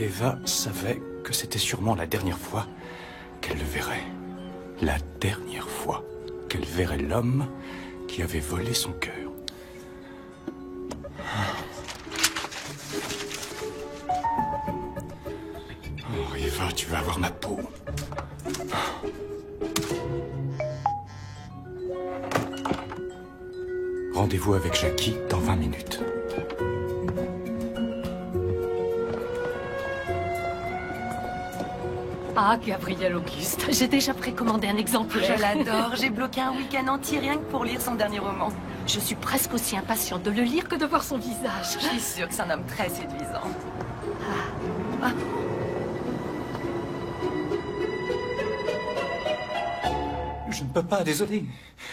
Eva savait que c'était sûrement la dernière fois qu'elle le verrait. La dernière fois qu'elle verrait l'homme qui avait volé son cœur. Oh, Eva, tu vas avoir ma peau. Rendez-vous avec Jackie dans 20 minutes. Ah, Gabriel Auguste, j'ai déjà précommandé un exemplaire. Je l'adore, j'ai bloqué un week-end entier rien que pour lire son dernier roman. Je suis presque aussi impatiente de le lire que de voir son visage. Je suis sûre que c'est un homme très séduisant. Ah. Je ne peux pas, désolé.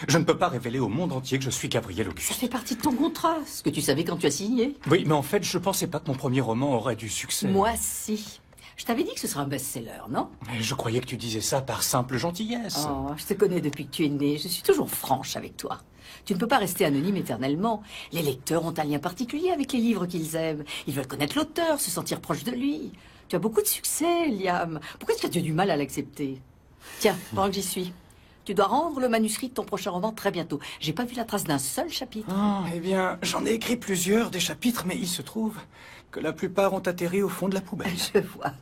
Je ne peux pas révéler au monde entier que je suis Gabriel Auguste. Ça fait partie de ton contrat, ce que tu savais quand tu as signé. Oui, mais en fait, je pensais pas que mon premier roman aurait du succès. Moi, si. Je t'avais dit que ce serait un best-seller, non? Mais je croyais que tu disais ça par simple gentillesse. Oh, je te connais depuis que tu es né. Je suis toujours franche avec toi. Tu ne peux pas rester anonyme éternellement. Les lecteurs ont un lien particulier avec les livres qu'ils aiment. Ils veulent connaître l'auteur, se sentir proche de lui. Tu as beaucoup de succès, Liam. Pourquoi est-ce que tu as du mal à l'accepter? Tiens, pendant que j'y suis, tu dois rendre le manuscrit de ton prochain roman très bientôt. J'ai pas vu la trace d'un seul chapitre. Eh bien, j'en ai écrit plusieurs des chapitres, mais il se trouve que la plupart ont atterri au fond de la poubelle. Je vois.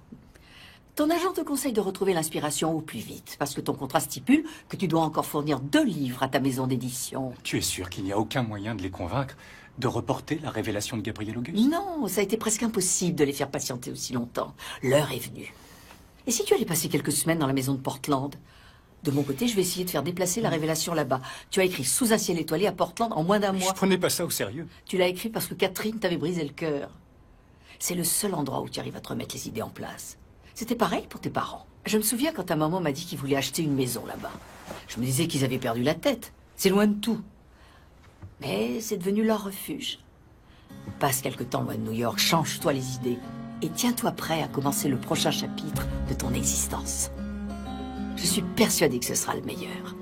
Ton agent te conseille de retrouver l'inspiration au plus vite, parce que ton contrat stipule que tu dois encore fournir 2 livres à ta maison d'édition. Tu es sûr qu'il n'y a aucun moyen de les convaincre de reporter la révélation de Gabriel Auguste? Non, ça a été presque impossible de les faire patienter aussi longtemps. L'heure est venue. Et si tu allais passer quelques semaines dans la maison de Portland? De mon côté, je vais essayer de faire déplacer la révélation là-bas. Tu as écrit Sous un ciel étoilé à Portland en moins d'un mois. Je prenais pas ça au sérieux. Tu l'as écrit parce que Catherine t'avait brisé le cœur. C'est le seul endroit où tu arrives à te remettre les idées en place. C'était pareil pour tes parents. Je me souviens quand ta maman m'a dit qu'ils voulaient acheter une maison là-bas. Je me disais qu'ils avaient perdu la tête. C'est loin de tout. Mais c'est devenu leur refuge. Passe quelque temps loin de New York, change-toi les idées et tiens-toi prêt à commencer le prochain chapitre de ton existence. Je suis persuadée que ce sera le meilleur.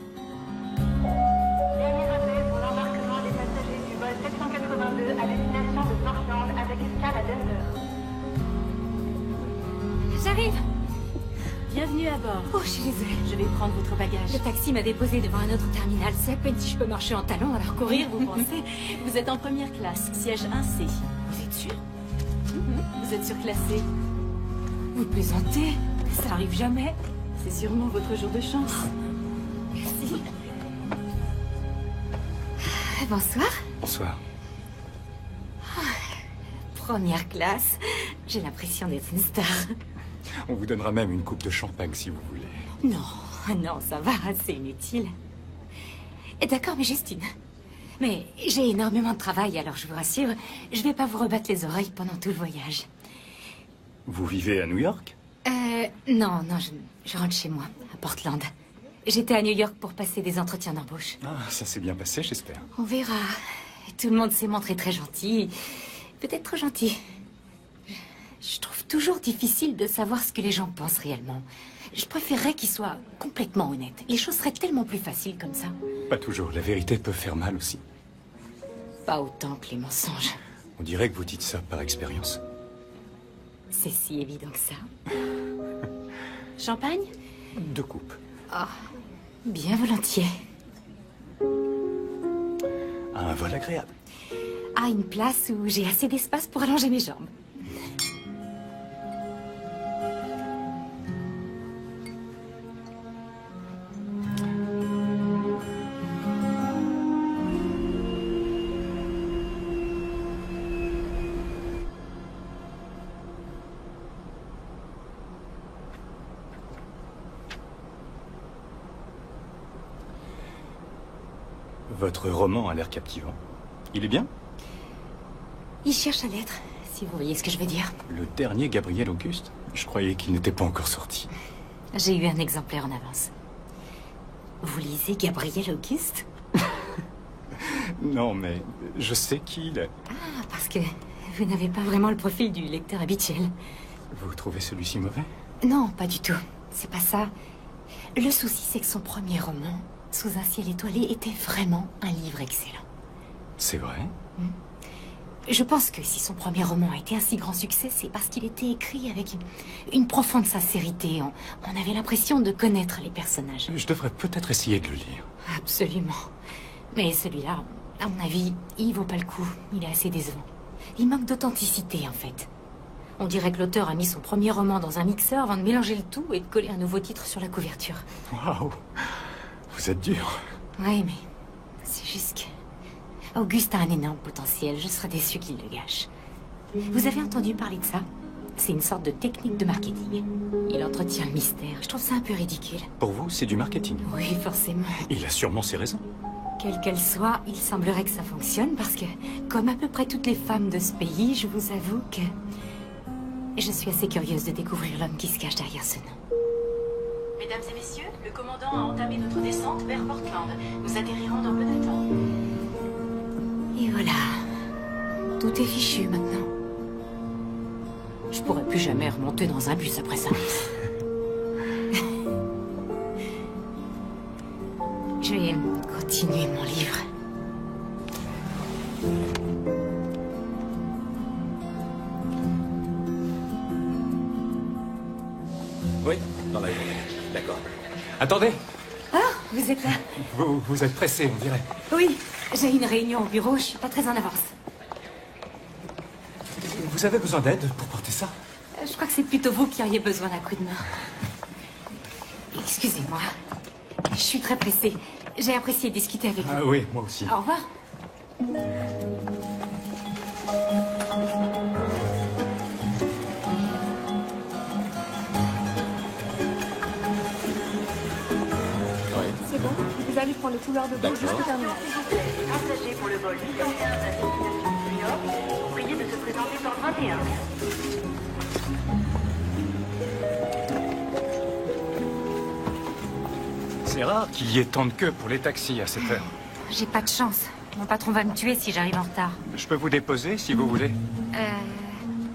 Dernier appel pour l'embarquement des passagers du vol 782 à destination de Portland avec escale à Denver. J'arrive. Bienvenue à bord. Oh, je suis désolée. Je vais prendre votre bagage. Le taxi m'a déposé devant un autre terminal. C'est à peine si je peux marcher en talons, alors Courir, vous pensez? Vous êtes en première classe, siège 1C. Vous êtes sûr? Vous êtes surclassé. Vous plaisantez? Ça n'arrive jamais. C'est sûrement votre jour de chance. Merci. Bonsoir. Bonsoir. Première classe. J'ai l'impression d'être une star. On vous donnera même une coupe de champagne si vous voulez. Non, ça va, c'est inutile. D'accord, mais Justine. Mais j'ai énormément de travail, alors je vous rassure, je vais pas vous rebattre les oreilles pendant tout le voyage. Vous vivez à New York? Non, je rentre chez moi, à Portland. J'étais à New York pour passer des entretiens d'embauche. Ah, ça s'est bien passé, j'espère. On verra. Tout le monde s'est montré très gentil. Peut-être trop gentil. Je trouve toujours difficile de savoir ce que les gens pensent réellement. Je préférerais qu'ils soient complètement honnêtes. Les choses seraient tellement plus faciles comme ça. Pas toujours, la vérité peut faire mal aussi. Pas autant que les mensonges. On dirait que vous dites ça par expérience. C'est si évident que ça. Champagne? 2 coupes. Oh, bien volontiers. Un vol agréable. À une place où j'ai assez d'espace pour allonger mes jambes. Votre roman a l'air captivant. Il est bien? Il cherche à l'être, si vous voyez ce que je veux dire. Le dernier Gabriel Auguste? Je croyais qu'il n'était pas encore sorti. J'ai eu un exemplaire en avance. Vous lisez Gabriel Auguste? Non, mais je sais qui il est. Ah, parce que vous n'avez pas vraiment le profil du lecteur habituel. Vous trouvez celui-ci mauvais? Non, pas du tout. C'est pas ça. Le souci, c'est que son premier roman, Sous un ciel étoilé, était vraiment un livre excellent. C'est vrai? Je pense que si son premier roman a été un si grand succès, c'est parce qu'il était écrit avec une profonde sincérité. On avait l'impression de connaître les personnages. Je devrais peut-être essayer de le lire. Absolument. Mais celui-là, à mon avis, il vaut pas le coup. Il est assez décevant. Il manque d'authenticité, en fait. On dirait que l'auteur a mis son premier roman dans un mixeur avant de mélanger le tout et de coller un nouveau titre sur la couverture. Waouh! Vous êtes dur. Oui, mais c'est juste que... Auguste a un énorme potentiel. Je serais déçue qu'il le gâche. Vous avez entendu parler de ça? C'est une sorte de technique de marketing. Il entretient le mystère. Je trouve ça un peu ridicule. Pour vous, c'est du marketing. Oui, forcément. Il a sûrement ses raisons. Quelle qu'elle soit, il semblerait que ça fonctionne parce que, comme à peu près toutes les femmes de ce pays, je vous avoue que... je suis assez curieuse de découvrir l'homme qui se cache derrière ce nom. Mesdames et messieurs, le commandant a entamé notre descente vers Portland. Nous atterrirons dans peu de temps. Et voilà. Tout est fichu maintenant. Je pourrais plus jamais remonter dans un bus après ça. Je vais continuer mon livre. Oui, dans la journée. D'accord. Attendez! Ah, vous êtes là? Vous êtes pressé, on dirait. Oui, j'ai une réunion au bureau, je suis pas très en avance. Vous avez besoin d'aide pour porter ça? Je crois que c'est plutôt vous qui auriez besoin d'un coup de main. Excusez-moi. Je suis très pressée. J'ai apprécié discuter avec vous. Ah oui, moi aussi. Au revoir. C'est bon, vous allez prendre le couloir de bord jusqu'au terminal. Passagers pour le vol numéro 1 à destination de New York, sont priés de se présenter par 21. C'est rare qu'il y ait tant de queue pour les taxis à cette heure. J'ai pas de chance. Mon patron va me tuer si j'arrive en retard. Je peux vous déposer si vous voulez.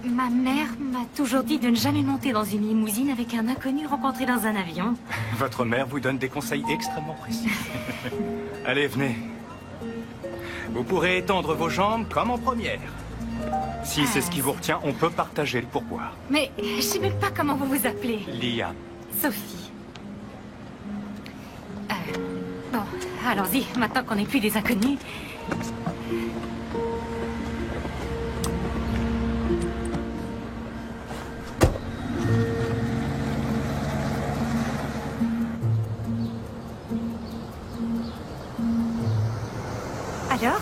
Ma mère m'a toujours dit de ne jamais monter dans une limousine avec un inconnu rencontré dans un avion. Votre mère vous donne des conseils extrêmement précis. Allez, venez. Vous pourrez étendre vos jambes comme en première. Si c'est ce qui vous retient, on peut partager le pourboire. Mais je sais même pas comment vous vous appelez. Liam. Sophie. Bon, allons-y, maintenant qu'on n'est plus des inconnus. Alors,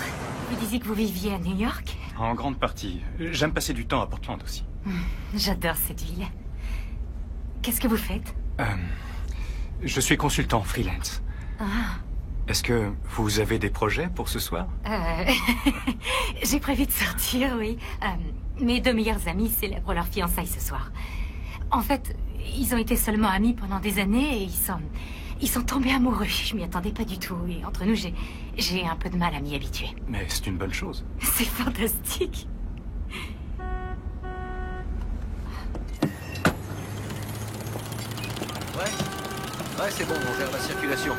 vous disiez que vous viviez à New York? En grande partie. J'aime passer du temps à Portland aussi. J'adore cette ville. Qu'est-ce que vous faites? Je suis consultant freelance. Ah. Est-ce que vous avez des projets pour ce soir? J'ai prévu de sortir, oui. Mes deux meilleurs amis célèbrent leur fiançailles ce soir. En fait, ils ont été seulement amis pendant des années et ils sont tombés amoureux. Je m'y attendais pas du tout. Et entre nous, j'ai un peu de mal à m'y habituer. Mais c'est une bonne chose. C'est fantastique. Ouais, c'est bon, on gère la circulation.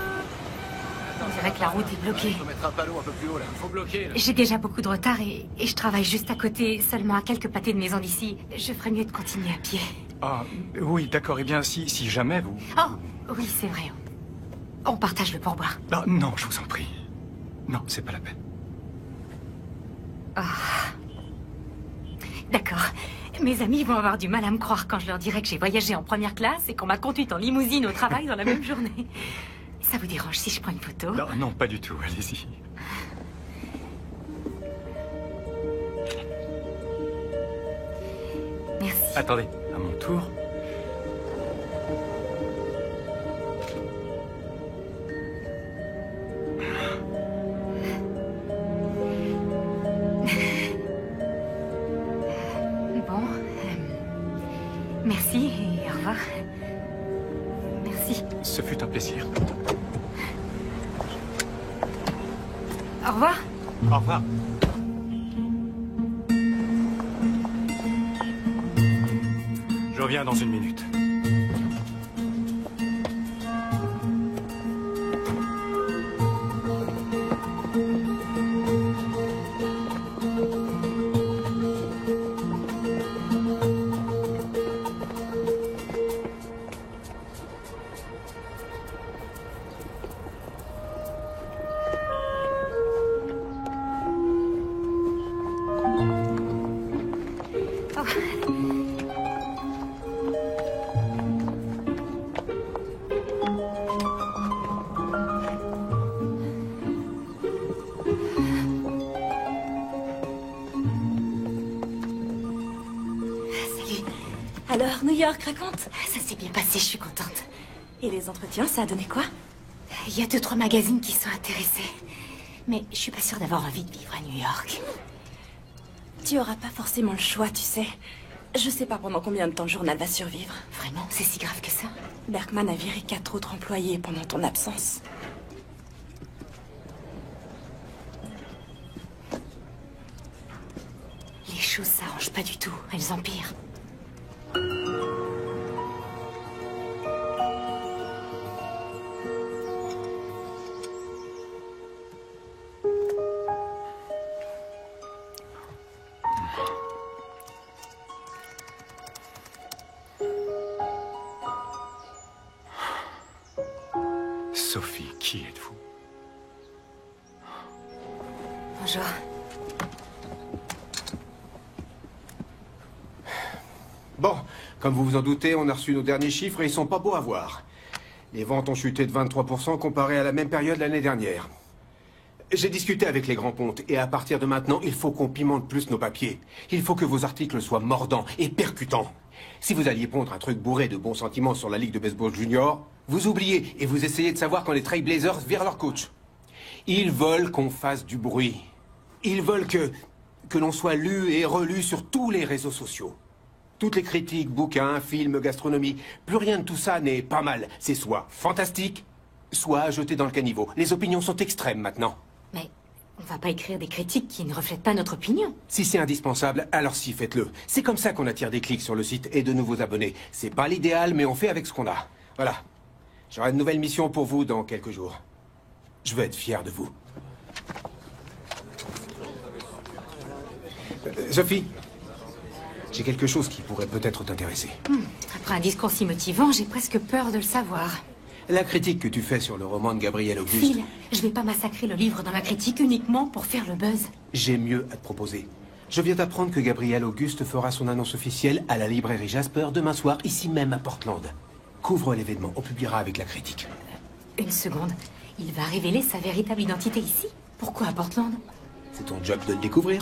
On dirait que la route est bloquée. Faut mettre un panneau un peu plus haut là. Faut bloquer là. J'ai déjà beaucoup de retard et je travaille juste à côté, seulement à quelques pâtés de maison d'ici. Je ferais mieux de continuer à pied. Ah, oui, d'accord. Eh bien, si jamais vous... Oh, oui, c'est vrai. On partage le pourboire. Ah, non, je vous en prie. Non, c'est pas la peine. D'accord. Mes amis vont avoir du mal à me croire quand je leur dirai que j'ai voyagé en première classe et qu'on m'a conduite en limousine au travail dans la même journée. Ça vous dérange si je prends une photo? Non, non, pas du tout. Allez-y. Merci. Attendez, à mon tour. Bon, merci et au revoir. Merci. Ce fut un plaisir. Au revoir. Au revoir. Je reviens dans une minute. Alors, New York, raconte. Ça s'est bien passé, je suis contente. Et les entretiens, ça a donné quoi? Il y a 2-3 magazines qui sont intéressés. Mais je suis pas sûre d'avoir envie de vivre à New York. Tu auras pas forcément le choix, tu sais. Je sais pas pendant combien de temps le journal va survivre. Vraiment, c'est si grave que ça? Berkman a viré 4 autres employés pendant ton absence. Les choses s'arrangent pas du tout, elles empirent. Sophie, qui êtes-vous? Bonjour. Bon, comme vous vous en doutez, on a reçu nos derniers chiffres et ils sont pas beaux à voir. Les ventes ont chuté de 23% comparé à la même période l'année dernière. J'ai discuté avec les grands pontes et à partir de maintenant, il faut qu'on pimente plus nos papiers. Il faut que vos articles soient mordants et percutants. Si vous alliez pondre un truc bourré de bons sentiments sur la Ligue de baseball junior, vous oubliez et vous essayez de savoir quand les Trailblazers virent leur coach. Ils veulent qu'on fasse du bruit. Ils veulent que l'on soit lu et relu sur tous les réseaux sociaux. Toutes les critiques, bouquins, films, gastronomie, plus rien de tout ça n'est pas mal. C'est soit fantastique, soit jeté dans le caniveau. Les opinions sont extrêmes maintenant. Mais on va pas écrire des critiques qui ne reflètent pas notre opinion. Si c'est indispensable, alors si, faites-le. C'est comme ça qu'on attire des clics sur le site et de nouveaux abonnés. C'est pas l'idéal, mais on fait avec ce qu'on a. Voilà. J'aurai de nouvelles missions pour vous dans quelques jours. Je veux être fier de vous. Sophie, j'ai quelque chose qui pourrait peut-être t'intéresser. Après un discours si motivant, j'ai presque peur de le savoir. La critique que tu fais sur le roman de Gabriel Auguste... Phil, je vais pas massacrer le livre dans ma critique uniquement pour faire le buzz. J'ai mieux à te proposer. Je viens d'apprendre que Gabriel Auguste fera son annonce officielle à la librairie Jasper demain soir, ici même à Portland. Couvre l'événement, on publiera avec la critique. Une seconde, il va révéler sa véritable identité ici? Pourquoi à Portland? C'est ton job de le découvrir.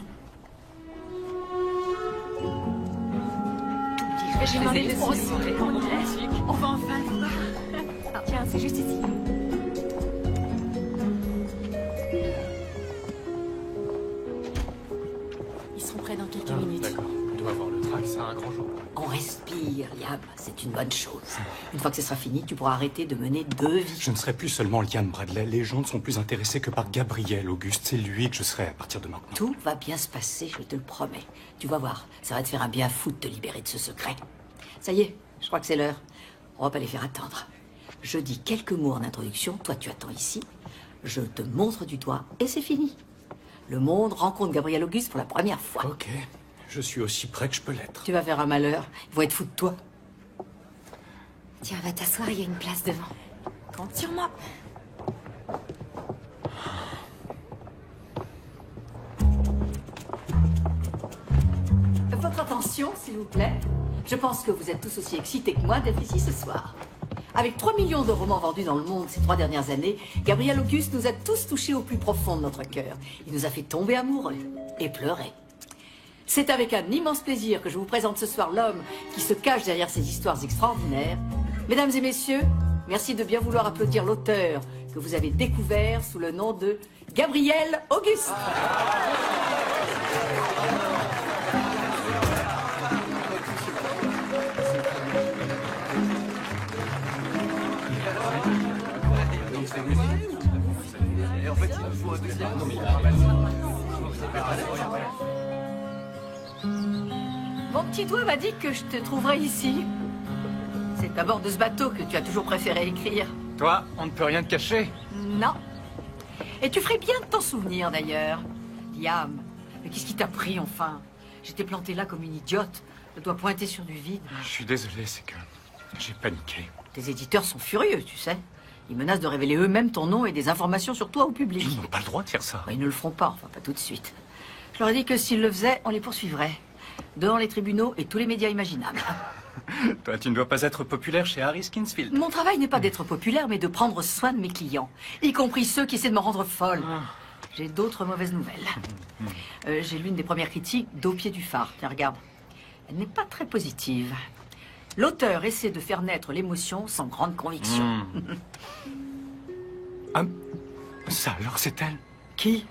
J'ai demandé de on va enfin le voir. Tiens, c'est juste ici. Ils seront prêts dans quelques minutes. D'accord, on doit avoir le track, ça a un grand jour. On respire, Liam, c'est une bonne chose. Une fois que ce sera fini, tu pourras arrêter de mener 2 vies. Je ne serai plus seulement Liam Bradley. Les gens ne sont plus intéressés que par Gabriel Auguste. C'est lui que je serai à partir de maintenant. Tout va bien se passer, je te le promets. Tu vas voir, ça va te faire un bien fou de te libérer de ce secret. Ça y est, je crois que c'est l'heure. On va pas les faire attendre. Je dis quelques mots en introduction, toi tu attends ici. Je te montre du doigt et c'est fini. Le monde rencontre Gabriel Auguste pour la première fois. Ok, je suis aussi près que je peux l'être. Tu vas faire un malheur, ils vont être fous de toi. Tiens, va t'asseoir, il y a une place devant. Compte sur moi. Votre attention, s'il vous plaît. Je pense que vous êtes tous aussi excités que moi d'être ici ce soir. Avec 3 millions de romans vendus dans le monde ces 3 dernières années, Gabriel Auguste nous a tous touchés au plus profond de notre cœur. Il nous a fait tomber amoureux et pleurer. C'est avec un immense plaisir que je vous présente ce soir l'homme qui se cache derrière ces histoires extraordinaires. Mesdames et messieurs, merci de bien vouloir applaudir l'auteur que vous avez découvert sous le nom de Gabriel Auguste. Mon petit doigt m'a dit que je te trouverais ici. C'est à bord de ce bateau que tu as toujours préféré écrire. Toi, on ne peut rien te cacher. Non. Et tu ferais bien de t'en souvenir d'ailleurs. Liam, mais qu'est-ce qui t'a pris enfin? J'étais plantée là comme une idiote, le doigt pointé sur du vide. Je suis désolé, c'est que j'ai paniqué. Tes éditeurs sont furieux, tu sais. Ils menacent de révéler eux-mêmes ton nom et des informations sur toi au public. Ils n'ont pas le droit de faire ça. Ils ne le feront pas, enfin pas tout de suite. Je leur ai dit que s'ils le faisaient, on les poursuivrait. Devant les tribunaux et tous les médias imaginables. Toi, tu ne dois pas être populaire chez Harry Skinsfield. Mon travail n'est pas d'être populaire, mais de prendre soin de mes clients. Y compris ceux qui essaient de me rendre folle. J'ai d'autres mauvaises nouvelles. J'ai l'une des premières critiques d'Au pied du phare. Tiens, regarde. Elle n'est pas très positive. L'auteur essaie de faire naître l'émotion sans grande conviction. Ah, ça alors, c'est elle? Qui?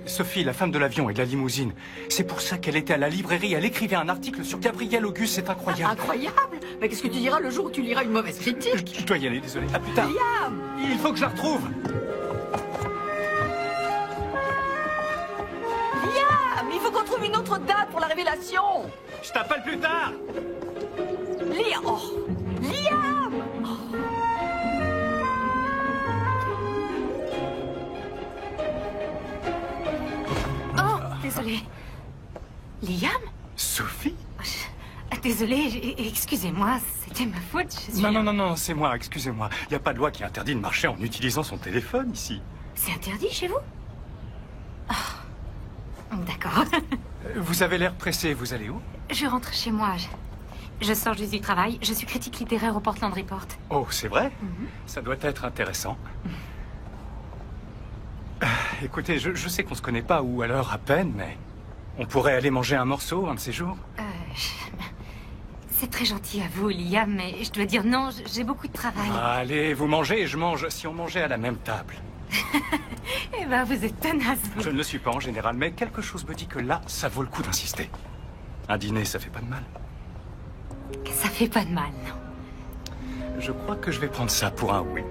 Sophie, la femme de l'avion et de la limousine. C'est pour ça qu'elle était à la librairie. Elle écrivait un article sur Gabriel Auguste. C'est incroyable. Incroyable? Mais qu'est-ce que tu diras le jour où tu liras une mauvaise critique? Je dois y aller, désolé. À plus tard. Liam! Il faut que je la retrouve. Liam! Il faut qu'on trouve une autre date pour la révélation! Je t'appelle plus tard. Liam! Oh. Liam! Oh, désolée. Liam? Sophie? Désolée, excusez-moi, c'était ma faute. Je suis... Non, c'est moi, excusez-moi. Il n'y a pas de loi qui interdit de marcher en utilisant son téléphone ici. C'est interdit chez vous? Oh. D'accord. Vous avez l'air pressé, vous allez où? Je rentre chez moi. Je sors juste du travail. Je suis critique littéraire au Portland Report. Oh, c'est vrai? Ça doit être intéressant. Écoutez, je sais qu'on se connaît pas, ou alors à peine, mais on pourrait aller manger un morceau un de ces jours. C'est très gentil à vous, Liam, mais je dois dire non, j'ai beaucoup de travail. Allez, vous mangez et je mange. Si on mangeait à la même table. Eh ben, vous êtes tenace, vous. Je ne le suis pas en général, mais quelque chose me dit que là, ça vaut le coup d'insister. Un dîner, ça fait pas de mal. Ça fait pas de mal, non. Je crois que je vais prendre ça pour un oui.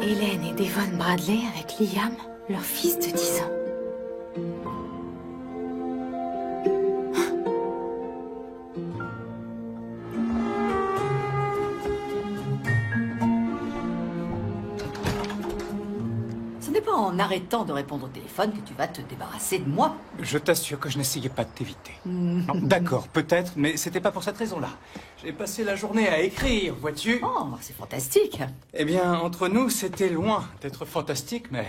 Hélène et Devon Bradley avec Liam, leur fils de 10 ans. Ce n'est pas en arrêtant de répondre au téléphone que tu vas te débarrasser de moi. Je t'assure que je n'essayais pas de t'éviter. Non, d'accord, peut-être, mais c'était pas pour cette raison-là. J'ai passé la journée à écrire, vois-tu. Oh, c'est fantastique. Eh bien, entre nous, c'était loin d'être fantastique, mais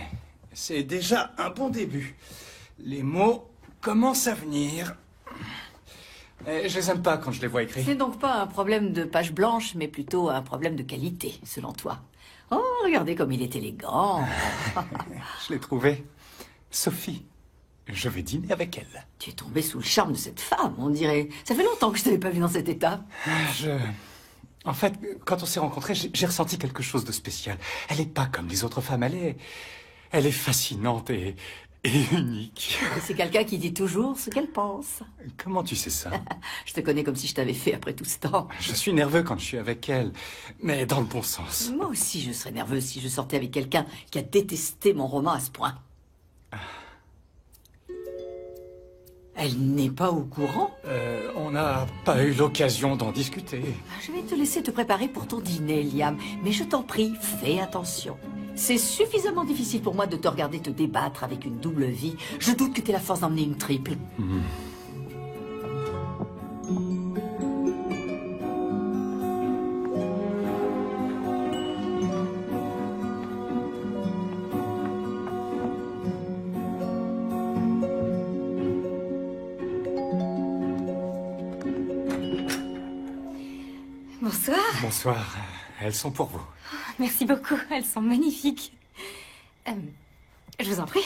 c'est déjà un bon début. Les mots commencent à venir. Mais je les aime pas quand je les vois écrits. C'est donc pas un problème de page blanche, mais plutôt un problème de qualité, selon toi. Oh, regardez comme il est élégant. Je l'ai trouvé. Sophie, je vais dîner avec elle. Tu es tombé sous le charme de cette femme, on dirait. Ça fait longtemps que je t'avais pas vu dans cet état. En fait, quand on s'est rencontrés, j'ai ressenti quelque chose de spécial. Elle est pas comme les autres femmes, elle est fascinante et unique. Et c'est quelqu'un qui dit toujours ce qu'elle pense. Comment tu sais ça? Je te connais comme si je t'avais fait après tout ce temps. Je suis nerveux quand je suis avec elle, mais dans le bon sens. Moi aussi, je serais nerveuse si je sortais avec quelqu'un qui a détesté mon roman à ce point. Elle n'est pas au courant? On n'a pas eu l'occasion d'en discuter. Je vais te laisser te préparer pour ton dîner, Liam. Mais je t'en prie, fais attention. C'est suffisamment difficile pour moi de te regarder te débattre avec une double vie. Je doute que tu aies la force d'emmener une triple. Bonsoir. Bonsoir. Elles sont pour vous. Merci beaucoup, elles sont magnifiques. Je vous en prie.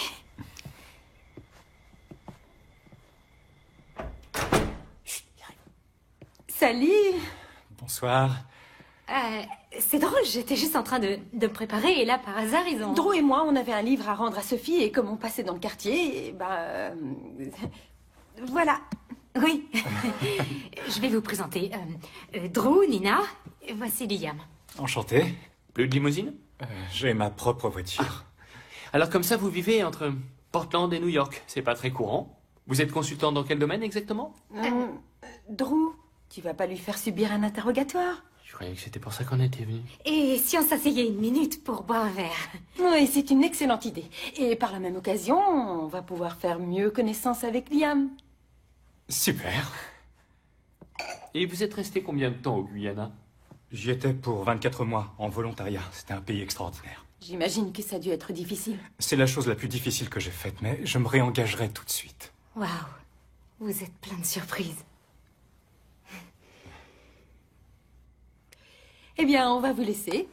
Salut. Bonsoir. C'est drôle, j'étais juste en train de me préparer et là, par hasard, ils ont... Drew et moi, on avait un livre à rendre à Sophie et comme on passait dans le quartier, voilà. Oui. Je vais vous présenter Drew, Nina, et voici Liam. Enchanté. Plus de limousine? J'ai ma propre voiture. Alors comme ça, vous vivez entre Portland et New York. C'est pas très courant. Vous êtes consultant dans quel domaine exactement? Drew, tu vas pas lui faire subir un interrogatoire? Je croyais que c'était pour ça qu'on était venus. Et si on s'asseyait une minute pour boire un verre? Oui, c'est une excellente idée. Et par la même occasion, on va pouvoir faire mieux connaissance avec Liam. Super. Et vous êtes resté combien de temps au Guyana? J'y étais pour 24 mois, en volontariat. C'était un pays extraordinaire. J'imagine que ça a dû être difficile. C'est la chose la plus difficile que j'ai faite, mais je me réengagerai tout de suite. Waouh, vous êtes plein de surprises. Eh bien, on va vous laisser.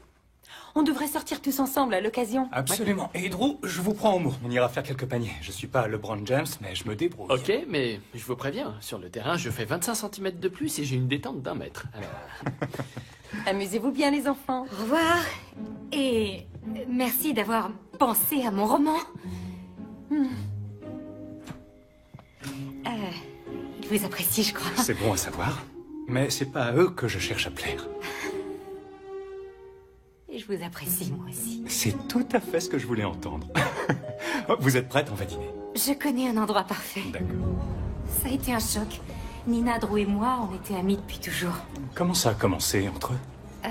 On devrait sortir tous ensemble à l'occasion. Absolument. Et Drew, je vous prends au mot. On ira faire quelques paniers. Je suis pas LeBron James, mais je me débrouille. Ok, mais je vous préviens, sur le terrain, je fais 25 cm de plus et j'ai une détente d'1 mètre. Alors... Amusez-vous bien, les enfants. Au revoir. Et merci d'avoir pensé à mon roman. Il vous apprécie, je crois. C'est bon à savoir. Mais c'est pas à eux que je cherche à plaire. Et je vous apprécie, moi aussi. C'est tout à fait ce que je voulais entendre. Vous êtes prête? On va dîner. Je connais un endroit parfait. D'accord. Ça a été un choc. Nina, Drew et moi, on était amis depuis toujours. Comment ça a commencé entre eux?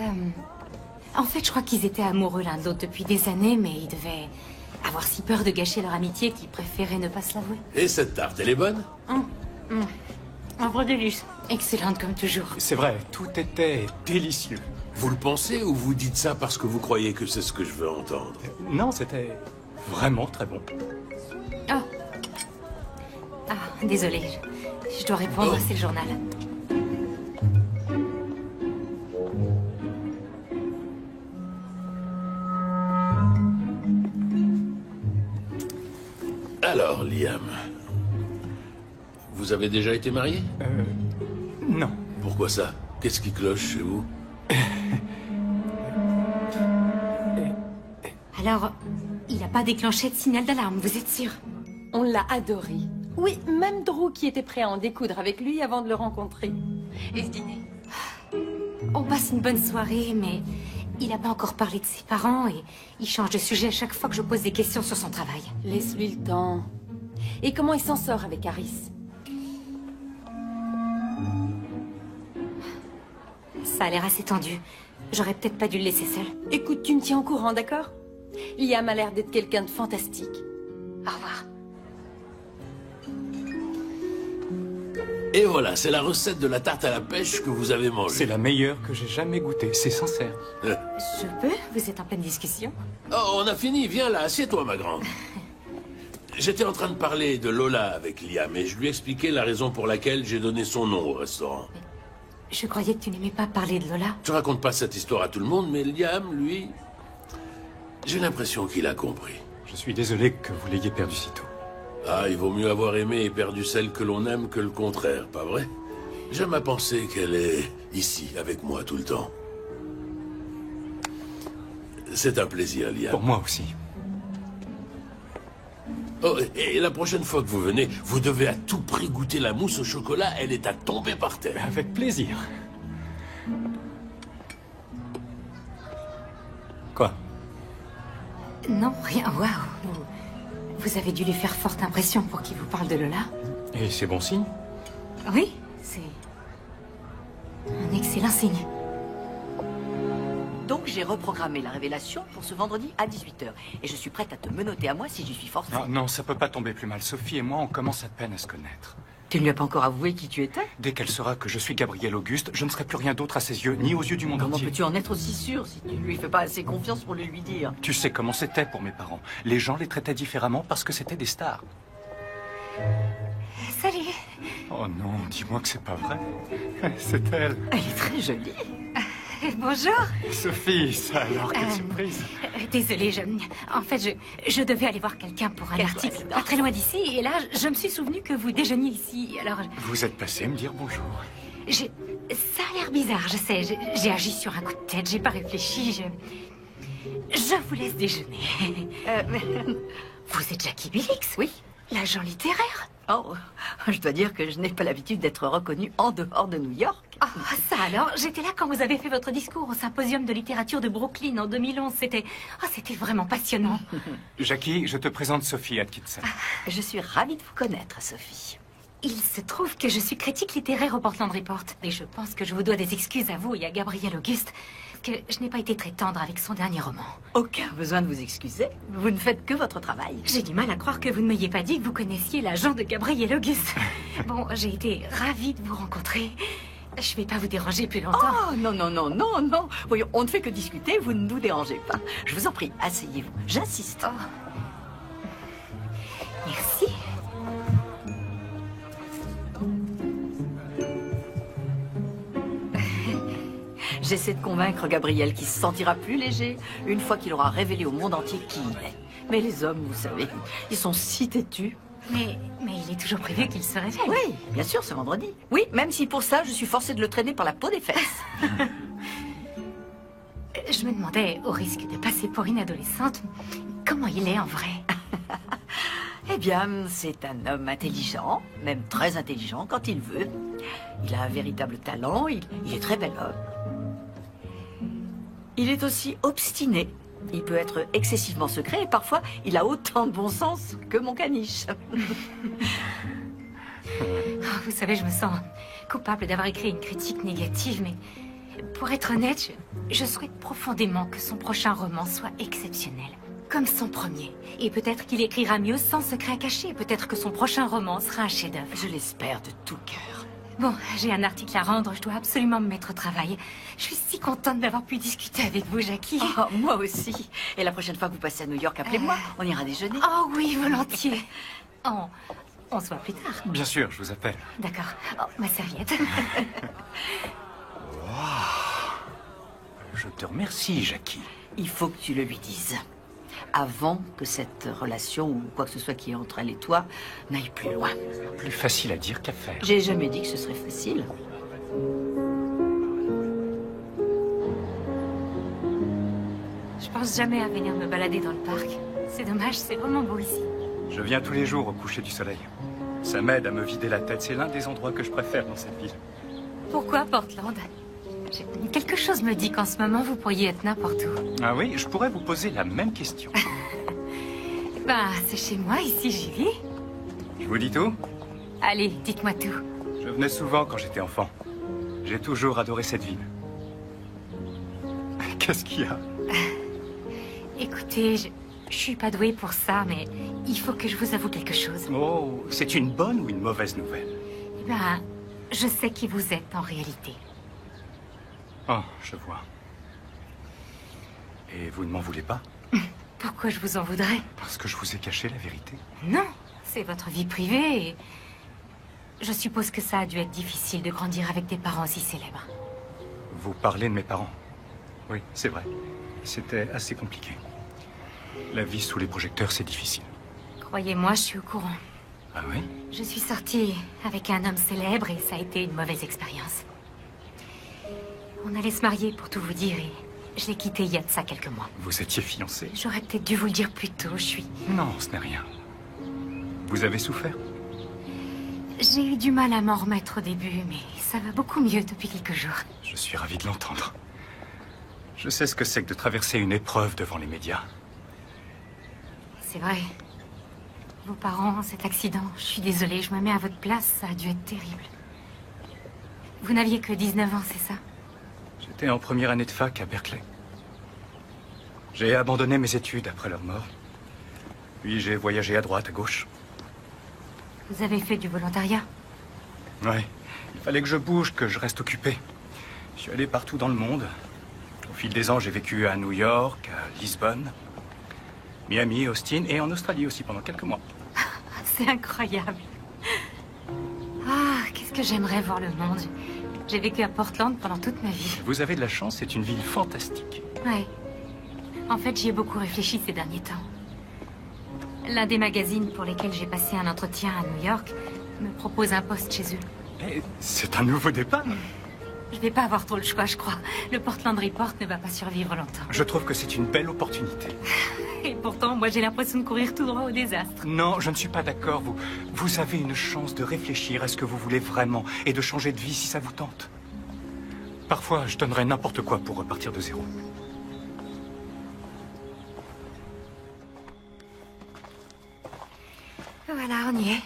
En fait, je crois qu'ils étaient amoureux l'un de l'autre depuis des années, mais ils devaient avoir si peur de gâcher leur amitié qu'ils préféraient ne pas se l'avouer. Et cette tarte, elle est bonne? Un vrai délice. Excellente comme toujours. C'est vrai, tout était délicieux. Vous le pensez ou vous dites ça parce que vous croyez que c'est ce que je veux entendre? Non, c'était vraiment très bon. Oh. Ah, désolée. Je dois répondre, c'est le journal. Alors, Liam, vous avez déjà été marié? Non. Pourquoi ça? Qu'est-ce qui cloche chez vous? Alors, il n'a pas déclenché de signal d'alarme, vous êtes sûr? On l'a adoré. Oui, même Drew qui était prêt à en découdre avec lui avant de le rencontrer. Et ce dîner? On passe une bonne soirée, mais il n'a pas encore parlé de ses parents et il change de sujet à chaque fois que je pose des questions sur son travail. Laisse-lui le temps. Et comment il s'en sort avec Harris? Ça a l'air assez tendu. J'aurais peut-être pas dû le laisser seul. Écoute, tu me tiens au courant, d'accord? Liam a l'air d'être quelqu'un de fantastique. Au revoir. Et voilà, c'est la recette de la tarte à la pêche que vous avez mangée. C'est la meilleure que j'ai jamais goûtée, c'est sincère. Je peux? Vous êtes en pleine discussion? Oh, on a fini, viens là, assieds-toi, ma grande. J'étais en train de parler de Lola avec Liam et je lui expliquais la raison pour laquelle j'ai donné son nom au restaurant. Je croyais que tu n'aimais pas parler de Lola. Je raconte pas cette histoire à tout le monde, mais Liam, lui, j'ai l'impression qu'il a compris. Je suis désolé que vous l'ayez perdu si tôt. Ah, il vaut mieux avoir aimé et perdu celle que l'on aime que le contraire, pas vrai? J'aime à penser qu'elle est ici, avec moi, tout le temps. C'est un plaisir, Liam. Pour moi aussi. Oh, et la prochaine fois que vous venez, vous devez à tout prix goûter la mousse au chocolat, elle est à tomber par terre. Avec plaisir. Quoi? Non, rien. Waouh. Vous avez dû lui faire forte impression pour qu'il vous parle de Lola. Et c'est bon signe? Oui, c'est un excellent signe. Donc j'ai reprogrammé la révélation pour ce vendredi à 18h. Et je suis prête à te menotter à moi si j'y suis forcée. Ah, non, ça peut pas tomber plus mal. Sophie et moi, on commence à peine à se connaître. Tu ne lui as pas encore avoué qui tu étais? Dès qu'elle saura que je suis Gabriel Auguste, je ne serai plus rien d'autre à ses yeux, ni aux yeux du monde Comment entier. peux-tu en être aussi sûr si tu lui fais pas assez confiance pour le lui dire? Tu sais comment c'était pour mes parents. Les gens les traitaient différemment parce que c'était des stars. Salut. Oh non, dis-moi que c'est pas vrai. C'est elle. Elle est très jolie. Bonjour. Sophie, ça alors, quelle surprise. Désolée, en fait, je devais aller voir quelqu'un pour un article pas très loin d'ici. Et là, je me suis souvenu que vous déjeuniez ici. Alors, Vous êtes passé me dire bonjour. ça a l'air bizarre, je sais. J'ai agi sur un coup de tête, j'ai pas réfléchi. Je vous laisse déjeuner. Vous êtes Jackie Billix? Oui. L'agent littéraire? Oh, je dois dire que je n'ai pas l'habitude d'être reconnue en dehors de New York. Oh, ça alors, j'étais là quand vous avez fait votre discours au symposium de littérature de Brooklyn en 2011. C'était vraiment passionnant. Jackie, je te présente Sophie Atkinson. Je suis ravie de vous connaître, Sophie. Il se trouve que je suis critique littéraire au Portland Report. Et je pense que je vous dois des excuses à vous et à Gabriel Auguste, que je n'ai pas été très tendre avec son dernier roman. Aucun besoin de vous excuser. Vous ne faites que votre travail. J'ai du mal à croire que vous ne m'ayez pas dit que vous connaissiez l'agent de Gabriel Auguste. Bon, j'ai été ravie de vous rencontrer. Je vais pas vous déranger plus longtemps. Oh, non, non, non, non, non. Voyons, on ne fait que discuter, vous ne nous dérangez pas. Je vous en prie, asseyez-vous. J'insiste. Oh. Merci. J'essaie de convaincre Gabriel qu'il se sentira plus léger une fois qu'il aura révélé au monde entier qui il est. Mais les hommes, vous savez, ils sont si têtus. Mais il est toujours prévu qu'il se révèle. Oui, bien sûr, ce vendredi. Oui, même si pour ça, je suis forcée de le traîner par la peau des fesses. Je me demandais, au risque de passer pour une adolescente, comment il est en vrai. Eh bien, c'est un homme intelligent, même très intelligent quand il veut. Il a un véritable talent, il est très bel homme. Il est aussi obstiné. Il peut être excessivement secret et parfois il a autant de bon sens que mon caniche. Oh, vous savez, je me sens coupable d'avoir écrit une critique négative, mais pour être honnête, je souhaite profondément que son prochain roman soit exceptionnel, comme son premier. Et peut-être qu'il écrira mieux sans secret à cacher. Peut-être que son prochain roman sera un chef-d'œuvre. Je l'espère de tout cœur. Bon, j'ai un article à rendre, je dois absolument me mettre au travail. Je suis si contente d'avoir pu discuter avec vous, Jackie. Oh, moi aussi. Et la prochaine fois que vous passez à New York, appelez-moi. On ira déjeuner. Oh oui, volontiers. On se voit plus tard. Bien sûr, je vous appelle. D'accord. Oh, ma serviette. Wow. Je te remercie, Jackie. Il faut que tu le lui dises. Avant que cette relation ou quoi que ce soit qui est entre elle et toi n'aille plus loin. Plus facile à dire qu'à faire. J'ai jamais dit que ce serait facile. Je pense jamais à venir me balader dans le parc. C'est dommage, c'est vraiment beau ici. Je viens tous les jours au coucher du soleil. Ça m'aide à me vider la tête. C'est l'un des endroits que je préfère dans cette ville. Pourquoi Portland? Quelque chose me dit qu'en ce moment, vous pourriez être n'importe où. Ah oui, je pourrais vous poser la même question. Ben, c'est chez moi, ici j'y vis. Je vous dis tout? Allez, dites-moi tout. Je venais souvent quand j'étais enfant. J'ai toujours adoré cette ville. Qu'est-ce qu'il y a? Écoutez, je suis pas douée pour ça, mais il faut que je vous avoue quelque chose. Oh, c'est une bonne ou une mauvaise nouvelle? Ben, je sais qui vous êtes en réalité. Oh, je vois. Et vous ne m'en voulez pas? Pourquoi je vous en voudrais? Parce que je vous ai caché la vérité. Non, c'est votre vie privée et... Je suppose que ça a dû être difficile de grandir avec des parents si célèbres. Vous parlez de mes parents? Oui, c'est vrai. C'était assez compliqué. La vie sous les projecteurs, c'est difficile. Croyez-moi, je suis au courant. Ah oui? Je suis sortie avec un homme célèbre et ça a été une mauvaise expérience. On allait se marier, pour tout vous dire, et je l'ai quitté il y a de ça quelques mois. Vous étiez fiancée? J'aurais peut-être dû vous le dire plus tôt, je suis... Non, ce n'est rien. Vous avez souffert? J'ai eu du mal à m'en remettre au début, mais ça va beaucoup mieux depuis quelques jours. Je suis ravi de l'entendre. Je sais ce que c'est que de traverser une épreuve devant les médias. C'est vrai. Vos parents, cet accident, je suis désolée, je me mets à votre place, ça a dû être terrible. Vous n'aviez que 19 ans, c'est ça? J'étais en première année de fac à Berkeley. J'ai abandonné mes études après leur mort. Puis j'ai voyagé à droite, à gauche. Vous avez fait du volontariat? Ouais. Il fallait que je bouge, que je reste occupé. Je suis allé partout dans le monde. Au fil des ans, j'ai vécu à New York, à Lisbonne, Miami, Austin et en Australie aussi pendant quelques mois. C'est incroyable. Ah, qu'est-ce que j'aimerais voir le monde. J'ai vécu à Portland pendant toute ma vie. Vous avez de la chance, c'est une ville fantastique. Ouais. En fait, j'y ai beaucoup réfléchi ces derniers temps. L'un des magazines pour lesquels j'ai passé un entretien à New York me propose un poste chez eux. Et c'est un nouveau départ. Je vais pas avoir trop le choix, je crois. Le Portland Report ne va pas survivre longtemps. Je trouve que c'est une belle opportunité. Et pourtant, moi, j'ai l'impression de courir tout droit au désastre. Non, je ne suis pas d'accord. Vous avez une chance de réfléchir à ce que vous voulez vraiment et de changer de vie si ça vous tente. Parfois, je donnerais n'importe quoi pour repartir de zéro. Voilà, on y est.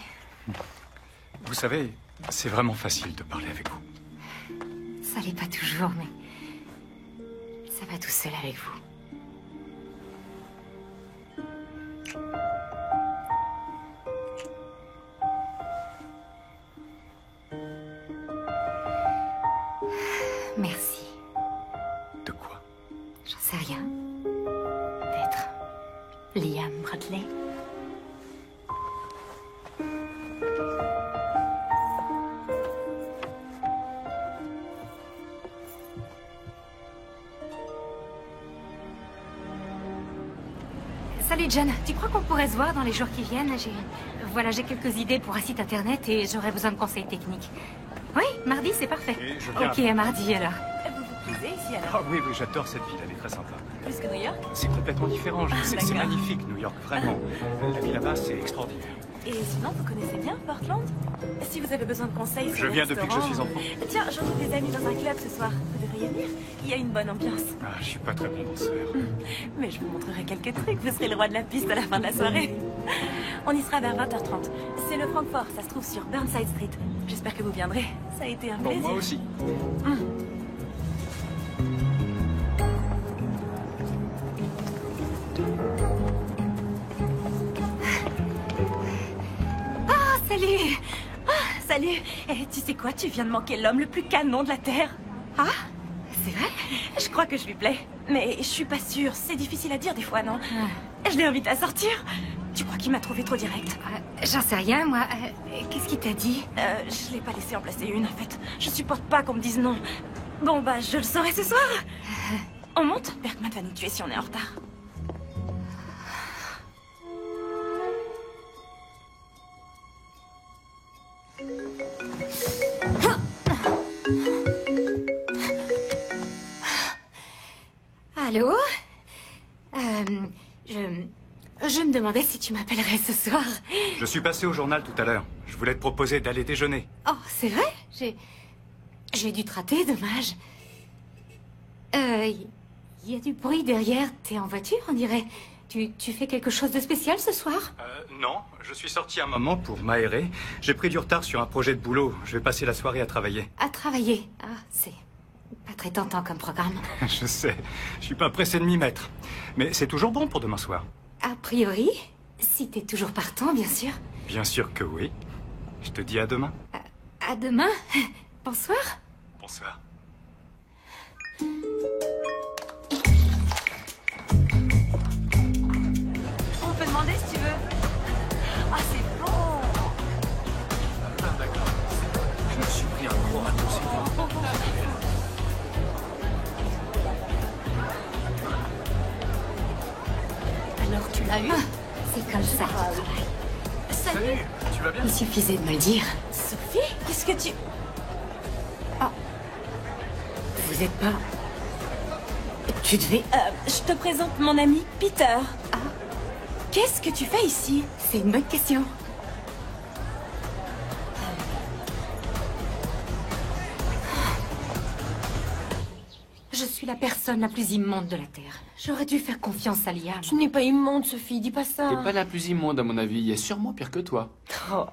Vous savez, c'est vraiment facile de parler avec vous. Ça l'est pas toujours, mais ça va tout seul avec vous. Merci. De quoi? J'en sais rien. D'être Liam Bradley. Salut John, tu crois qu'on pourrait se voir dans les jours qui viennent? J'ai quelques idées pour un site internet et j'aurais besoin de conseils techniques. Oui, mardi c'est parfait. Et je viens Ok, à mardi alors. Vous vous plaisez ici alors? Ah oui, j'adore cette ville, elle est très sympa. Plus que New York? C'est complètement différent, c'est D'accord. magnifique New York, vraiment. La vie là-bas, c'est extraordinaire. Et sinon, vous connaissez bien Portland? Si vous avez besoin de conseils sur Je les viens depuis que je restaurants- suis enfant. Tiens, je retrouve des amis dans un club ce soir. Vous devriez venir. Il y a une bonne ambiance. Ah, je suis pas très bon danseur. Mais je vous montrerai quelques trucs. Vous serez le roi de la piste à la fin de la soirée. On y sera vers 20h30. C'est le Francfort. Ça se trouve sur Burnside Street. J'espère que vous viendrez. Ça a été un Bon, plaisir. moi aussi. Salut. Salut. Eh, tu sais quoi? Tu viens de manquer l'homme le plus canon de la Terre. Ah, c'est vrai? Je crois que je lui plais. Mais je suis pas sûre. C'est difficile à dire des fois, non? Je l'ai invité à sortir. Tu crois qu'il m'a trouvé trop direct? J'en sais rien, moi. Qu'est-ce qu'il t'a dit? Je l'ai pas laissé en placer une, en fait. Je supporte pas qu'on me dise non. Bon, bah, je le saurai ce soir. On monte? Bergman va nous tuer si on est en retard. Allô? Je me demandais si tu m'appellerais ce soir. Je suis passé au journal tout à l'heure. Je voulais te proposer d'aller déjeuner. Oh, c'est vrai? J'ai dû te rater, dommage. Il y a du bruit derrière. T'es en voiture, on dirait. Tu fais quelque chose de spécial ce soir? Non, je suis sorti un moment pour m'aérer. J'ai pris du retard sur un projet de boulot. Je vais passer la soirée à travailler. À travailler. Ah, c'est pas très tentant comme programme. Je sais, je suis pas pressé de m'y mettre. Mais c'est toujours bon pour demain soir. A priori, si t'es toujours partant, bien sûr. Bien sûr que oui. Je te dis à demain. À demain. Bonsoir. Bonsoir. On peut demander si tu veux. Ah, c'est bon. D'accord. Je me suis pris un gros raccourci. Alors, tu l'as eu? C'est comme ça. Salut. Tu vas bien? Il suffisait de me le dire. Sophie, qu'est-ce que tu... Vous êtes pas... Tu devais... je te présente mon ami Peter. Ah. Qu'est-ce que tu fais ici? C'est une bonne question. Je suis la personne la plus immonde de la Terre. J'aurais dû faire confiance à Liam. Tu n'es pas immonde, Sophie, dis pas ça. T'es pas la plus immonde, à mon avis. Il y a sûrement pire que toi. Oh.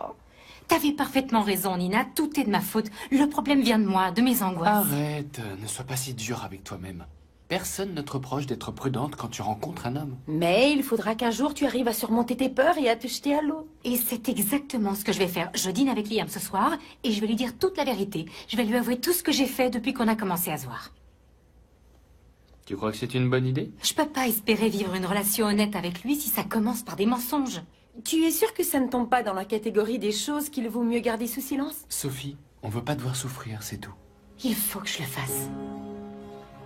T'avais parfaitement raison, Nina. Tout est de ma faute. Le problème vient de moi, de mes angoisses. Arrête, ne sois pas si dur avec toi-même. Personne ne te reproche d'être prudente quand tu rencontres un homme. Mais il faudra qu'un jour tu arrives à surmonter tes peurs et à te jeter à l'eau. Et c'est exactement ce que je vais faire. Je dîne avec Liam ce soir et je vais lui dire toute la vérité. Je vais lui avouer tout ce que j'ai fait depuis qu'on a commencé à se voir. Tu crois que c'est une bonne idée? Je peux pas espérer vivre une relation honnête avec lui si ça commence par des mensonges. Tu es sûre que ça ne tombe pas dans la catégorie des choses qu'il vaut mieux garder sous silence? Sophie, on veut pas te voir souffrir, c'est tout. Il faut que je le fasse.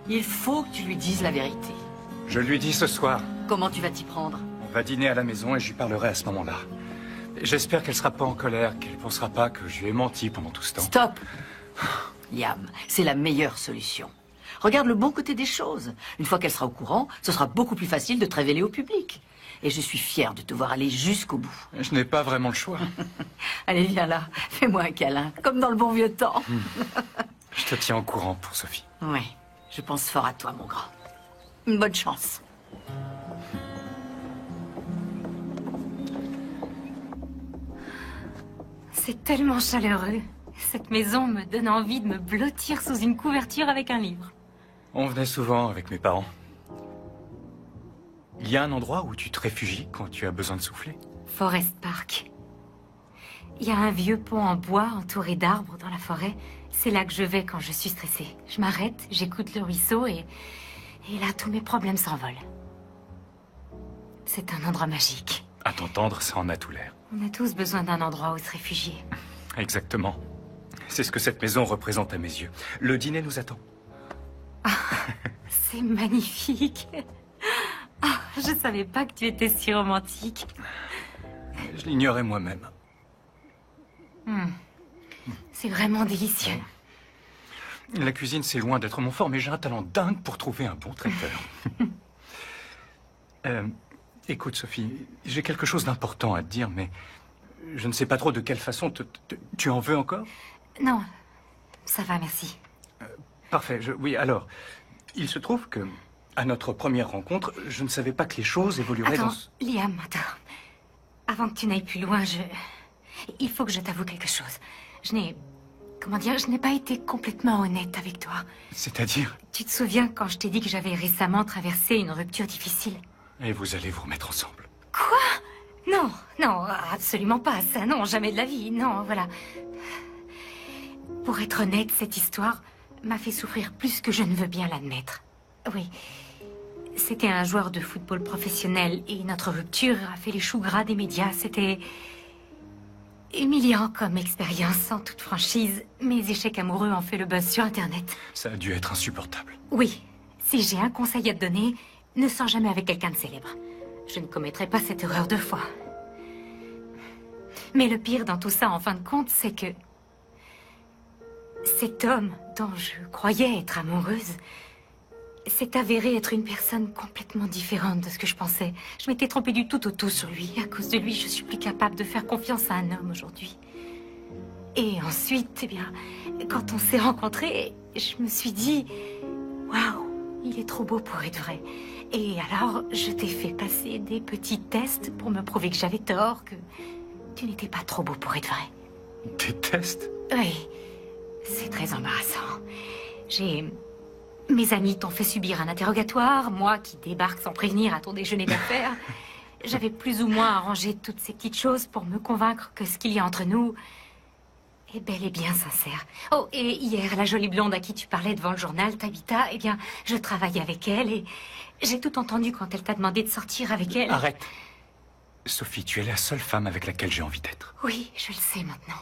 Il faut que tu lui dises la vérité. Je lui dis ce soir. Comment tu vas t'y prendre? On va dîner à la maison et je lui parlerai à ce moment-là. J'espère qu'elle sera pas en colère, qu'elle pensera pas que je lui ai menti pendant tout ce temps. Stop! Liam, c'est la meilleure solution. Regarde le bon côté des choses. Une fois qu'elle sera au courant, ce sera beaucoup plus facile de te révéler au public. Et je suis fière de te voir aller jusqu'au bout. Je n'ai pas vraiment le choix. Allez, viens là. Fais-moi un câlin, comme dans le bon vieux temps. Je te tiens au courant pour Sophie. Ouais, je pense fort à toi, mon grand. Une bonne chance. C'est tellement chaleureux. Cette maison me donne envie de me blottir sous une couverture avec un livre. On venait souvent avec mes parents. Il y a un endroit où tu te réfugies quand tu as besoin de souffler? Forest Park. Il y a un vieux pont en bois entouré d'arbres dans la forêt. C'est là que je vais quand je suis stressée. Je m'arrête, j'écoute le ruisseau et là, tous mes problèmes s'envolent. C'est un endroit magique. À t'entendre, ça en a tout l'air. On a tous besoin d'un endroit où se réfugier. Exactement. C'est ce que cette maison représente à mes yeux. Le dîner nous attend. C'est magnifique. Ah, je savais pas que tu étais si romantique. Je l'ignorais moi-même. C'est vraiment délicieux. La cuisine, c'est loin d'être mon fort, mais j'ai un talent dingue pour trouver un bon traiteur. Écoute, Sophie, j'ai quelque chose d'important à te dire, mais je ne sais pas trop de quelle façon tu en veux encore? Non, ça va, merci. Parfait, oui, alors, il se trouve que, à notre première rencontre, je ne savais pas que les choses évolueraient Attends, Liam, attends. Avant que tu n'ailles plus loin, il faut que je t'avoue quelque chose. Je n'ai pas été complètement honnête avec toi. C'est-à-dire? Tu te souviens quand je t'ai dit que j'avais récemment traversé une rupture difficile? Et vous allez vous remettre ensemble? Quoi? Non, non, absolument pas. Ça, non, jamais de la vie. Non, voilà. Pour être honnête, cette histoire m'a fait souffrir plus que je ne veux bien l'admettre. Oui. C'était un joueur de football professionnel et notre rupture a fait les choux gras des médias. C'était humiliant comme expérience, en toute franchise. Mes échecs amoureux ont fait le buzz sur Internet. Ça a dû être insupportable. Oui. Si j'ai un conseil à te donner, ne sors jamais avec quelqu'un de célèbre. Je ne commettrai pas cette erreur 2 fois. Mais le pire dans tout ça, en fin de compte, c'est que cet homme dont je croyais être amoureuse s'est avéré être une personne complètement différente de ce que je pensais. Je m'étais trompée du tout au tout sur lui. À cause de lui, je suis plus capable de faire confiance à un homme aujourd'hui. Et ensuite, eh bien, quand on s'est rencontrés, je me suis dit... Waouh, il est trop beau pour être vrai. Et alors, je t'ai fait passer des petits tests pour me prouver que j'avais tort, que tu n'étais pas trop beau pour être vrai. Des tests? Oui, c'est très embarrassant. Mes amis t'ont fait subir un interrogatoire, moi qui débarque sans prévenir à ton déjeuner d'affaires. J'avais plus ou moins arrangé toutes ces petites choses pour me convaincre que ce qu'il y a entre nous est bel et bien sincère. Oh, et hier, la jolie blonde à qui tu parlais devant le journal, Tabitha, eh bien, je travaillais avec elle et j'ai tout entendu quand elle t'a demandé de sortir avec elle. Arrête. Sophie, tu es la seule femme avec laquelle j'ai envie d'être. Oui, je le sais maintenant.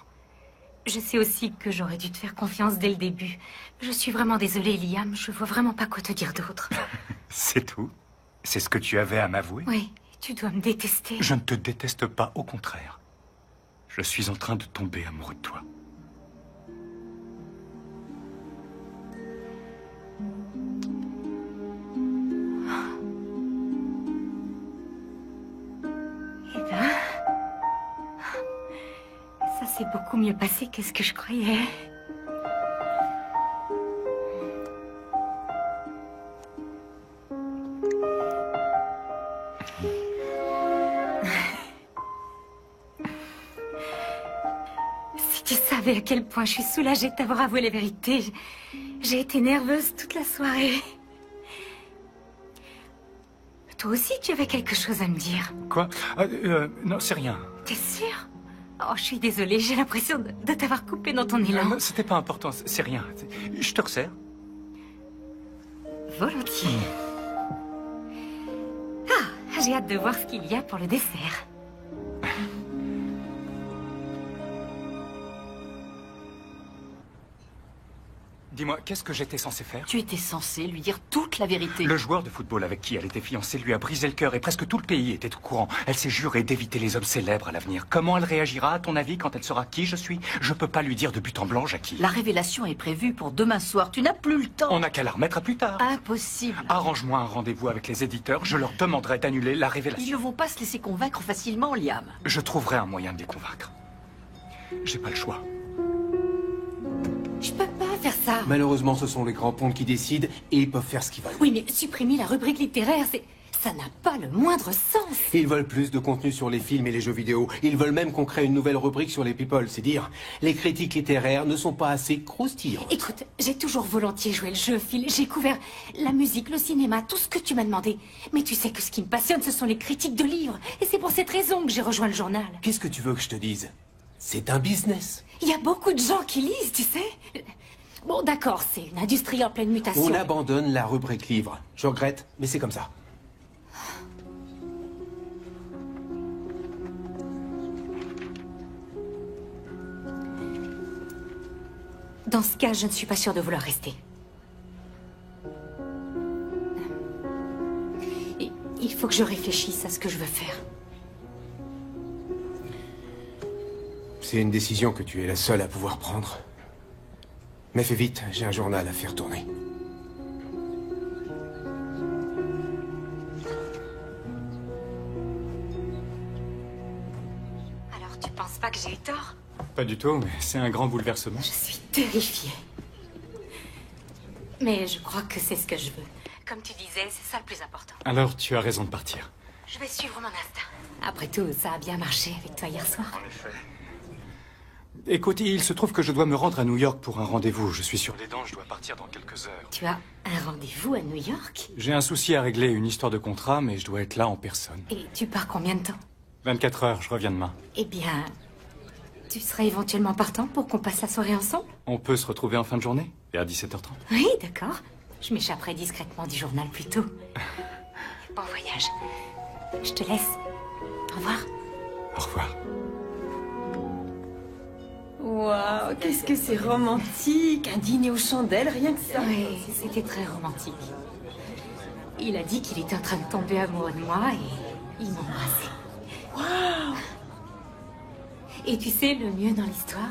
Je sais aussi que j'aurais dû te faire confiance dès le début. Je suis vraiment désolée, Liam. Je vois vraiment pas quoi te dire d'autre. C'est tout? C'est ce que tu avais à m'avouer? Oui, tu dois me détester. Je ne te déteste pas, au contraire. Je suis en train de tomber amoureux de toi. Eh ben... Ça s'est beaucoup mieux passé que ce que je croyais. Si tu savais à quel point je suis soulagée de t'avoir avoué la vérité. J'ai été nerveuse toute la soirée. Toi aussi, tu avais quelque chose à me dire. Quoi? Non, c'est rien. T'es sûr? Oh, je suis désolée, j'ai l'impression de t'avoir coupé dans ton élan. Non, c'était pas important, c'est rien. Je te resserre. Volontiers. Ah, j'ai hâte de voir ce qu'il y a pour le dessert. Dis-moi, qu'est-ce que j'étais censé faire? Tu étais censé lui dire toute la vérité. Le joueur de football avec qui elle était fiancée lui a brisé le cœur et presque tout le pays était au courant. Elle s'est jurée d'éviter les hommes célèbres à l'avenir. Comment elle réagira, à ton avis, quand elle saura qui je suis? Je peux pas lui dire de but en blanc, Jackie. La révélation est prévue pour demain soir. Tu n'as plus le temps. On n'a qu'à la remettre à plus tard. Impossible. Arrange-moi un rendez-vous avec les éditeurs. Je leur demanderai d'annuler la révélation. Ils ne vont pas se laisser convaincre facilement, Liam. Je trouverai un moyen de les convaincre. J'ai pas le choix. Je peux pas faire ça. Malheureusement, ce sont les grands pontes qui décident et ils peuvent faire ce qu'ils veulent. Oui, mais supprimer la rubrique littéraire, Ça n'a pas le moindre sens. Ils veulent plus de contenu sur les films et les jeux vidéo. Ils veulent même qu'on crée une nouvelle rubrique sur les people. C'est dire, les critiques littéraires ne sont pas assez croustillantes. Écoute, j'ai toujours volontiers joué le jeu, Phil. J'ai couvert la musique, le cinéma, tout ce que tu m'as demandé. Mais tu sais que ce qui me passionne, ce sont les critiques de livres. Et c'est pour cette raison que j'ai rejoint le journal. Qu'est-ce que tu veux que je te dise? C'est un business. Il y a beaucoup de gens qui lisent, tu sais. Bon, d'accord, c'est une industrie en pleine mutation. On abandonne la rubrique livre. Je regrette, mais c'est comme ça. Dans ce cas, je ne suis pas sûre de vouloir rester. Il faut que je réfléchisse à ce que je veux faire. C'est une décision que tu es la seule à pouvoir prendre. Mais fais vite, j'ai un journal à faire tourner. Alors, tu penses pas que j'ai eu tort? Pas du tout, mais c'est un grand bouleversement. Je suis terrifiée. Mais je crois que c'est ce que je veux. Comme tu disais, c'est ça le plus important. Alors, tu as raison de partir. Je vais suivre mon instinct. Après tout, ça a bien marché avec toi hier soir. En effet. Écoute, il se trouve que je dois me rendre à New York pour un rendez-vous. Je suis sur les dents, je dois partir dans quelques heures. Tu as un rendez-vous à New York? J'ai un souci à régler, une histoire de contrat, mais je dois être là en personne. Et tu pars combien de temps? 24 heures, je reviens demain. Eh bien, tu serais éventuellement partant pour qu'on passe la soirée ensemble? On peut se retrouver en fin de journée, vers 17h30. Oui, d'accord. Je m'échapperai discrètement du journal plus tôt. Bon voyage. Je te laisse. Au revoir. Au revoir. Waouh, qu'est-ce que c'est romantique. Un dîner aux chandelles, rien que ça. Oui, c'était très romantique. Il a dit qu'il était en train de tomber amoureux de moi et il m'embrassait. Waouh. Et tu sais, le mieux dans l'histoire,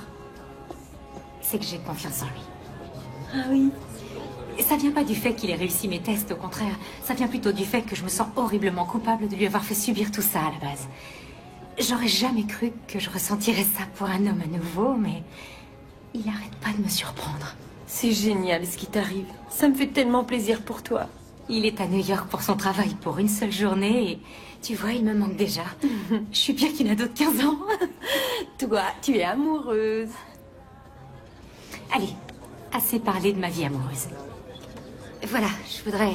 c'est que j'ai confiance en lui. Ah oui. Ça vient pas du fait qu'il ait réussi mes tests, au contraire. Ça vient plutôt du fait que je me sens horriblement coupable de lui avoir fait subir tout ça à la base. J'aurais jamais cru que je ressentirais ça pour un homme à nouveau, mais il arrête pas de me surprendre. C'est génial ce qui t'arrive. Ça me fait tellement plaisir pour toi. Il est à New York pour son travail pour une seule journée et tu vois, il me manque déjà. Je suis bien qu'il n'a d'autres 15 ans. Toi, tu es amoureuse. Allez, assez parlé de ma vie amoureuse. Voilà, je voudrais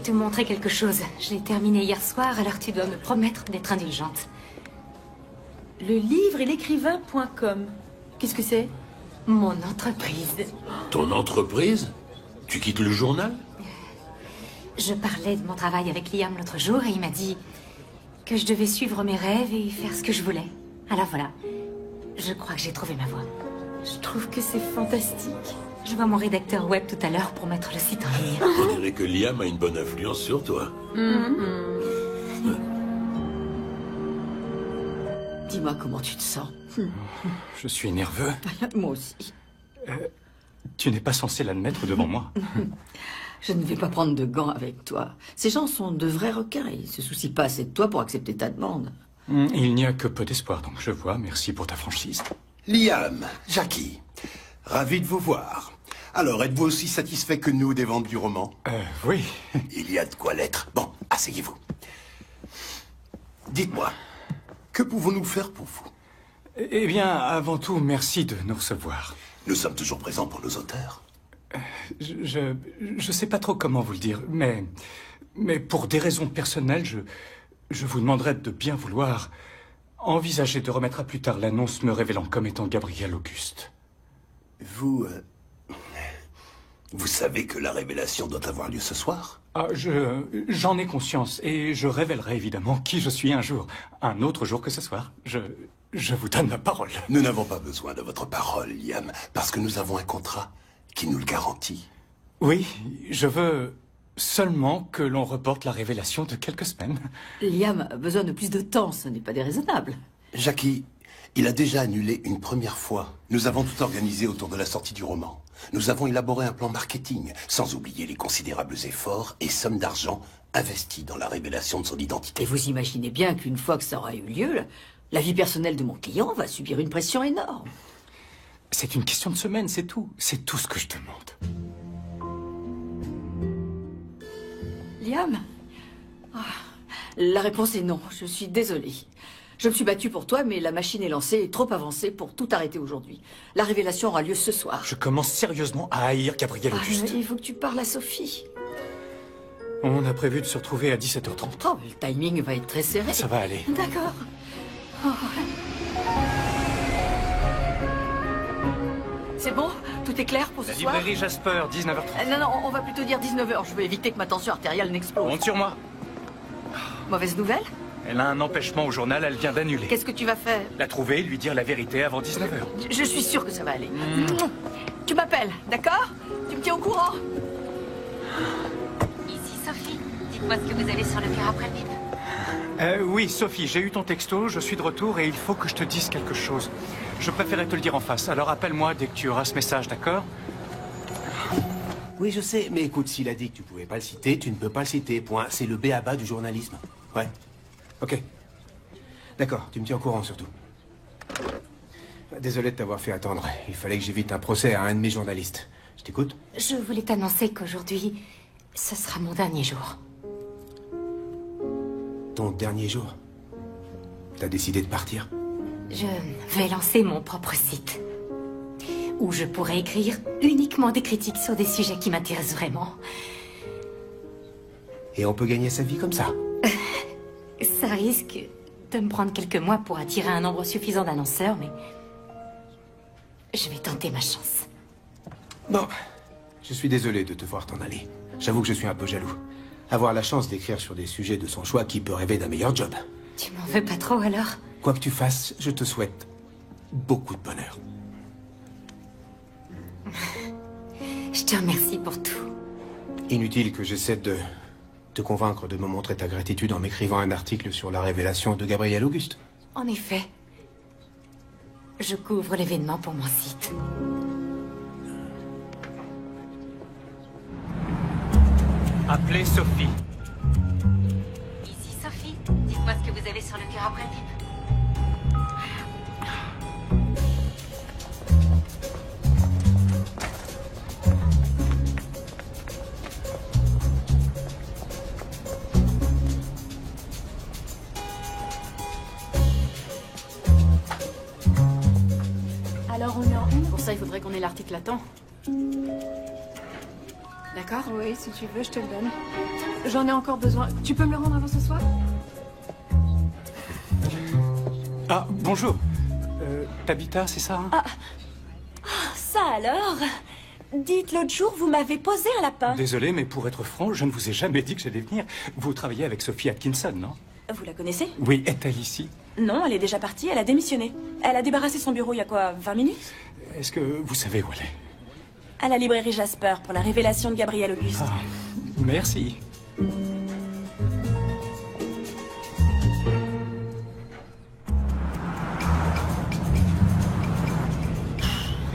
te montrer quelque chose. Je l'ai terminé hier soir, alors tu dois me promettre d'être indulgente. Le livre et l'écrivain.com. Qu'est-ce que c'est? Mon entreprise. Ton entreprise? Tu quittes le journal? Je parlais de mon travail avec Liam l'autre jour et il m'a dit que je devais suivre mes rêves et faire ce que je voulais. Alors voilà, je crois que j'ai trouvé ma voie. Je trouve que c'est fantastique. Je vois mon rédacteur web tout à l'heure pour mettre le site en ligne. On dirait que Liam a une bonne influence sur toi. Dis-moi comment tu te sens. Je suis nerveux. Moi aussi. Tu n'es pas censé l'admettre devant moi. Je ne vais pas prendre de gants avec toi. Ces gens sont de vrais requins. Ils se soucient pas assez de toi pour accepter ta demande. Il n'y a que peu d'espoir, donc je vois. Merci pour ta franchise. Liam, Jackie, ravi de vous voir. Alors, êtes-vous aussi satisfait que nous des ventes du roman? Oui. Il y a de quoi l'être. Bon, asseyez-vous. Dites-moi, que pouvons-nous faire pour vous? Eh bien, avant tout, merci de nous recevoir. Nous sommes toujours présents pour nos auteurs. Je sais pas trop comment vous le dire, mais pour des raisons personnelles, je vous demanderais de bien vouloir envisager de remettre à plus tard l'annonce me révélant comme étant Gabriel Auguste. Vous savez que la révélation doit avoir lieu ce soir? Ah, j'en ai conscience et je révélerai évidemment qui je suis un jour. Un autre jour que ce soir. Je vous donne ma parole. Nous n'avons pas besoin de votre parole, Liam, parce que nous avons un contrat qui nous le garantit. Oui, je veux seulement que l'on reporte la révélation de quelques semaines. Liam a besoin de plus de temps, ce n'est pas déraisonnable. Jackie, il a déjà annulé une première fois. Nous avons tout organisé autour de la sortie du roman. Nous avons élaboré un plan marketing, sans oublier les considérables efforts et sommes d'argent investis dans la révélation de son identité. Et vous imaginez bien qu'une fois que ça aura eu lieu, la vie personnelle de mon client va subir une pression énorme. C'est une question de semaine, c'est tout. C'est tout ce que je demande. Liam, La réponse est non, je suis désolée. Je me suis battue pour toi, mais la machine est lancée et trop avancée pour tout arrêter aujourd'hui. La révélation aura lieu ce soir. Je commence sérieusement à haïr Gabriel Auguste. Il faut que tu parles à Sophie. On a prévu de se retrouver à 17h30. Oh, le timing va être très serré. Ça va aller. D'accord. Oh. C'est bon? Tout est clair pour ce La soir? librairie Jasper, 19h30. Non, on va plutôt dire 19h. Je veux éviter que ma tension artérielle n'explose. Monte sur moi. Mauvaise nouvelle? Elle a un empêchement au journal, elle vient d'annuler. Qu'est-ce que tu vas faire? La trouver, lui dire la vérité avant 19h. Je suis sûre que ça va aller. Tu m'appelles, d'accord? Tu me tiens au courant? Ici Sophie. Dites-moi ce que vous avez sur le cœur après le bip. Oui, Sophie, j'ai eu ton texto, je suis de retour et il faut que je te dise quelque chose. Je préférais te le dire en face, alors appelle-moi dès que tu auras ce message, d'accord? Oui, je sais, mais écoute, s'il a dit que tu pouvais pas le citer, tu ne peux pas le citer, point. C'est le b.a.-ba du journalisme. Ouais. Ok. D'accord, tu me tiens au courant surtout. Désolé de t'avoir fait attendre. Il fallait que j'évite un procès à un de mes journalistes. Je t'écoute? Je voulais t'annoncer qu'aujourd'hui, ce sera mon dernier jour. Ton dernier jour? T'as décidé de partir? Je vais lancer mon propre site, où je pourrai écrire uniquement des critiques sur des sujets qui m'intéressent vraiment. Et on peut gagner sa vie comme ça? Ça risque de me prendre quelques mois pour attirer un nombre suffisant d'annonceurs, mais je vais tenter ma chance. Bon, je suis désolé de te voir t'en aller. J'avoue que je suis un peu jaloux. Avoir la chance d'écrire sur des sujets de son choix, qui peut rêver d'un meilleur job? Tu m'en veux pas trop alors? Quoi que tu fasses, je te souhaite beaucoup de bonheur. Je te remercie pour tout. Inutile que j'essaie de te convaincre de me montrer ta gratitude en m'écrivant un article sur la révélation de Gabriel Auguste. En effet, je couvre l'événement pour mon site. Appelez Sophie. Ici Sophie. Dites-moi ce que vous avez sur le cœur après le bip. Alors on est en une. Pour ça, il faudrait qu'on ait l'article à temps. D'accord? Oui, si tu veux, je te le donne. J'en ai encore besoin. Tu peux me le rendre avant ce soir? Ah, bonjour. Tabitha, c'est ça, hein? Ça alors? Dites, l'autre jour, vous m'avez posé un lapin. Désolé, mais pour être franc, je ne vous ai jamais dit que j'allais venir. Vous travaillez avec Sophie Atkinson, non? Vous la connaissez? Oui, est-elle ici? Non, elle est déjà partie, elle a démissionné. Elle a débarrassé son bureau il y a quoi, 20 minutes? Est-ce que vous savez où elle est? À la librairie Jasper, pour la révélation de Gabriel Auguste. Ah, merci.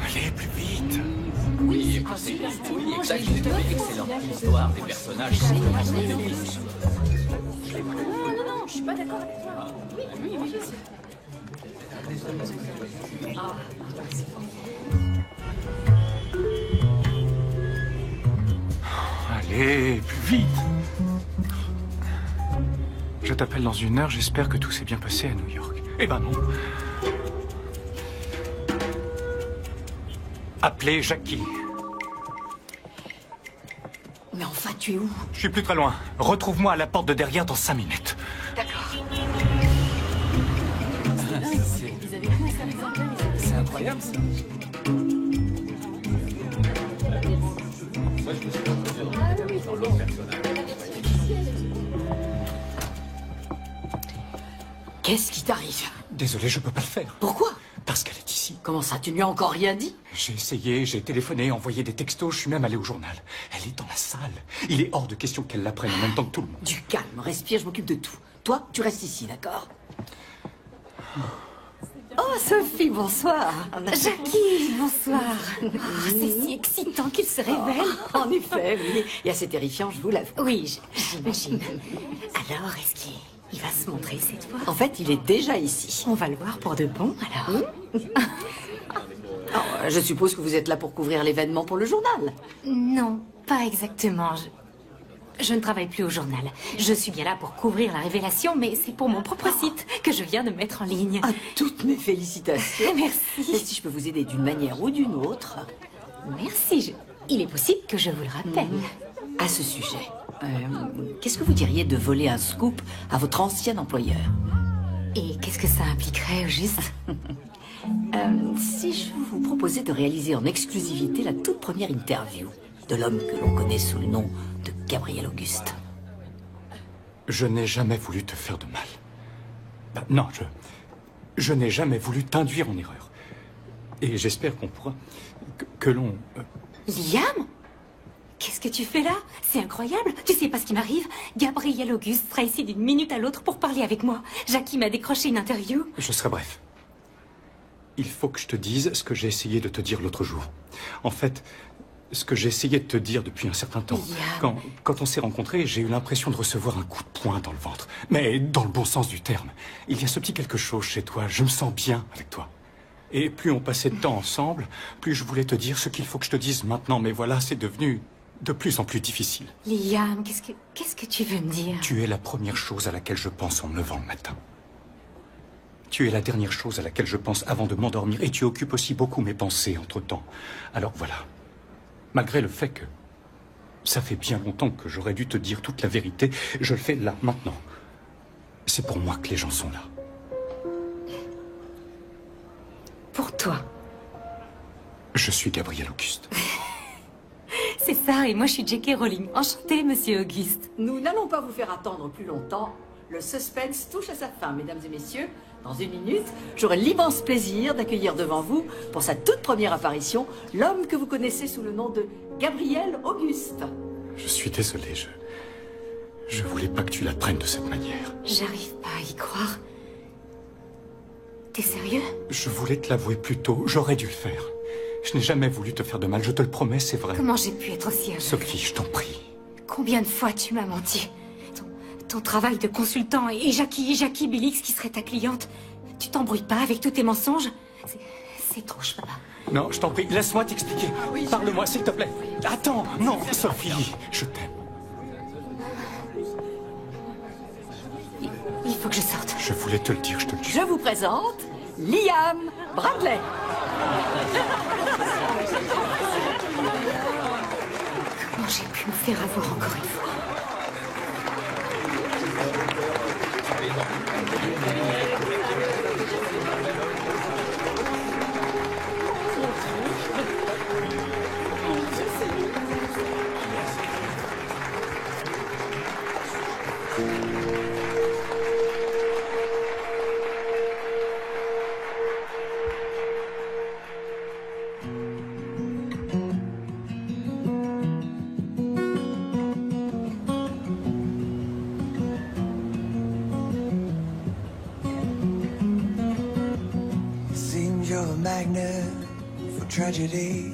Allez, plus vite. Oui, écoutez, oui, exact, j'ai trouvé excellent. L'histoire des personnages sont Non, je suis pas d'accord avec toi. Oui. Allez, plus vite. Je t'appelle dans 1 heure, j'espère que tout s'est bien passé à New York. Eh ben non. Appelez Jackie. Mais enfin, tu es où? Je suis plus très loin. Retrouve-moi à la porte de derrière dans 5 minutes. D'accord. C'est incroyable, ça. Qu'est-ce qui t'arrive? Désolé, je peux pas le faire. Pourquoi? Parce qu'elle est ici. Comment ça, tu lui as encore rien dit? J'ai essayé, j'ai téléphoné, envoyé des textos, je suis même allé au journal. Elle est dans la salle. Il est hors de question qu'elle l'apprenne en même temps que tout le monde. Du calme, respire, je m'occupe de tout. Toi, tu restes ici, d'accord? Oh, Sophie, bonsoir. Jackie, bonsoir. Oh, c'est si excitant qu'il se révèle. En effet, oui. Et assez terrifiant, je vous l'avoue. Oui, j'imagine. Alors, est-ce qu'il va se montrer cette fois? En fait, il est déjà ici. On va le voir pour de bon, alors. Oh, je suppose que vous êtes là pour couvrir l'événement pour le journal. Non, pas exactement. Je ne travaille plus au journal. Je suis bien là pour couvrir la révélation, mais c'est pour mon propre site que je viens de mettre en ligne. À toutes mes félicitations. Merci. Et si je peux vous aider d'une manière ou d'une autre... Merci. Il est possible que je vous le rappelle. À ce sujet, qu'est-ce que vous diriez de voler un scoop à votre ancien employeur? Et qu'est-ce que ça impliquerait, au juste? Si je vous proposais de réaliser en exclusivité la toute première interview de l'homme que l'on connaît sous le nom de Gabriel Auguste. Je n'ai jamais voulu te faire de mal. Non, je n'ai jamais voulu t'induire en erreur. Et j'espère qu'on pourra... que l'on... Liam? Qu'est-ce que tu fais là? C'est incroyable. Tu sais pas ce qui m'arrive? Gabriel Auguste sera ici d'une minute à l'autre pour parler avec moi. Jackie m'a décroché une interview. Je serai bref. Il faut que je te dise ce que j'ai essayé de te dire l'autre jour. En fait, ce que j'ai essayé de te dire depuis un certain temps. Quand on s'est rencontrés, j'ai eu l'impression de recevoir un coup de poing dans le ventre. Mais dans le bon sens du terme. Il y a ce petit quelque chose chez toi. Je me sens bien avec toi. Et plus on passait de temps ensemble, plus je voulais te dire ce qu'il faut que je te dise maintenant. Mais voilà, c'est devenu de plus en plus difficile. Liam, qu'est-ce que tu veux me dire? Tu es la première chose à laquelle je pense en me levant le matin. Tu es la dernière chose à laquelle je pense avant de m'endormir. Et tu occupes aussi beaucoup mes pensées entre-temps. Alors voilà. Malgré le fait que ça fait bien longtemps que j'aurais dû te dire toute la vérité, je le fais là, maintenant. C'est pour moi que les gens sont là. Pour toi. Je suis Gabriel Auguste. C'est ça, et moi je suis J.K. Rowling. Enchantée, monsieur Auguste. Nous n'allons pas vous faire attendre plus longtemps. Le suspense touche à sa fin, mesdames et messieurs. Dans une minute, j'aurai l'immense plaisir d'accueillir devant vous, pour sa toute première apparition, l'homme que vous connaissez sous le nom de Gabriel Auguste. Je suis désolé, je voulais pas que tu la prennes de cette manière. J'arrive pas à y croire. T'es sérieux? Je voulais te l'avouer plus tôt, j'aurais dû le faire. Je n'ai jamais voulu te faire de mal, je te le promets, c'est vrai. Comment j'ai pu être aussi aveugle? Sophie, je t'en prie. Combien de fois tu m'as menti? Ton travail de consultant et Jackie Billix qui serait ta cliente. Tu t'embrouilles pas avec tous tes mensonges? C'est trop, je peux pas. Non, je t'en prie, laisse-moi t'expliquer. Parle-moi, s'il te plaît. Attends, non, Sophie, je t'aime. Il faut que je sorte. Je voulais te le dire, je te le dis. Je vous présente Liam Bradley. Comment j'ai pu me faire avoir encore une fois? Tragedy,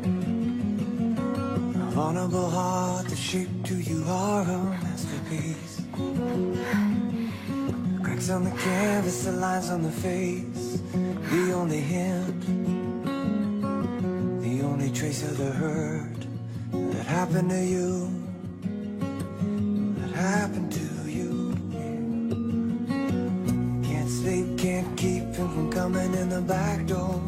a vulnerable heart that shaped who you are, a masterpiece. Cracks on the canvas, the lines on the face, the only hint, the only trace of the hurt that happened to you, that happened to you. Can't sleep, can't keep him from coming in the back door.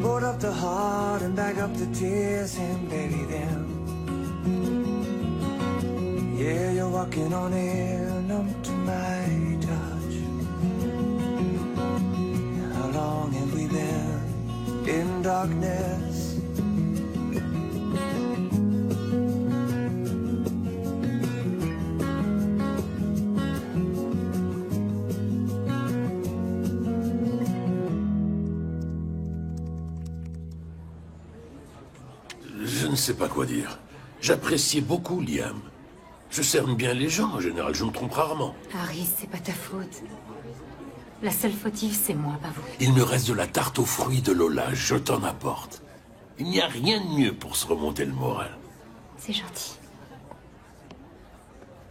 Board up the heart and bag up the tears and bury them. Yeah, you're walking on air, numb to my touch. How long have we been in darkness? Je ne sais pas quoi dire. J'appréciais beaucoup Liam. Je cerne bien les gens, en général, je me trompe rarement. Harry, c'est pas ta faute. La seule fautive, c'est moi, pas vous. Il me reste de la tarte aux fruits de Lola, je t'en apporte. Il n'y a rien de mieux pour se remonter le moral. C'est gentil.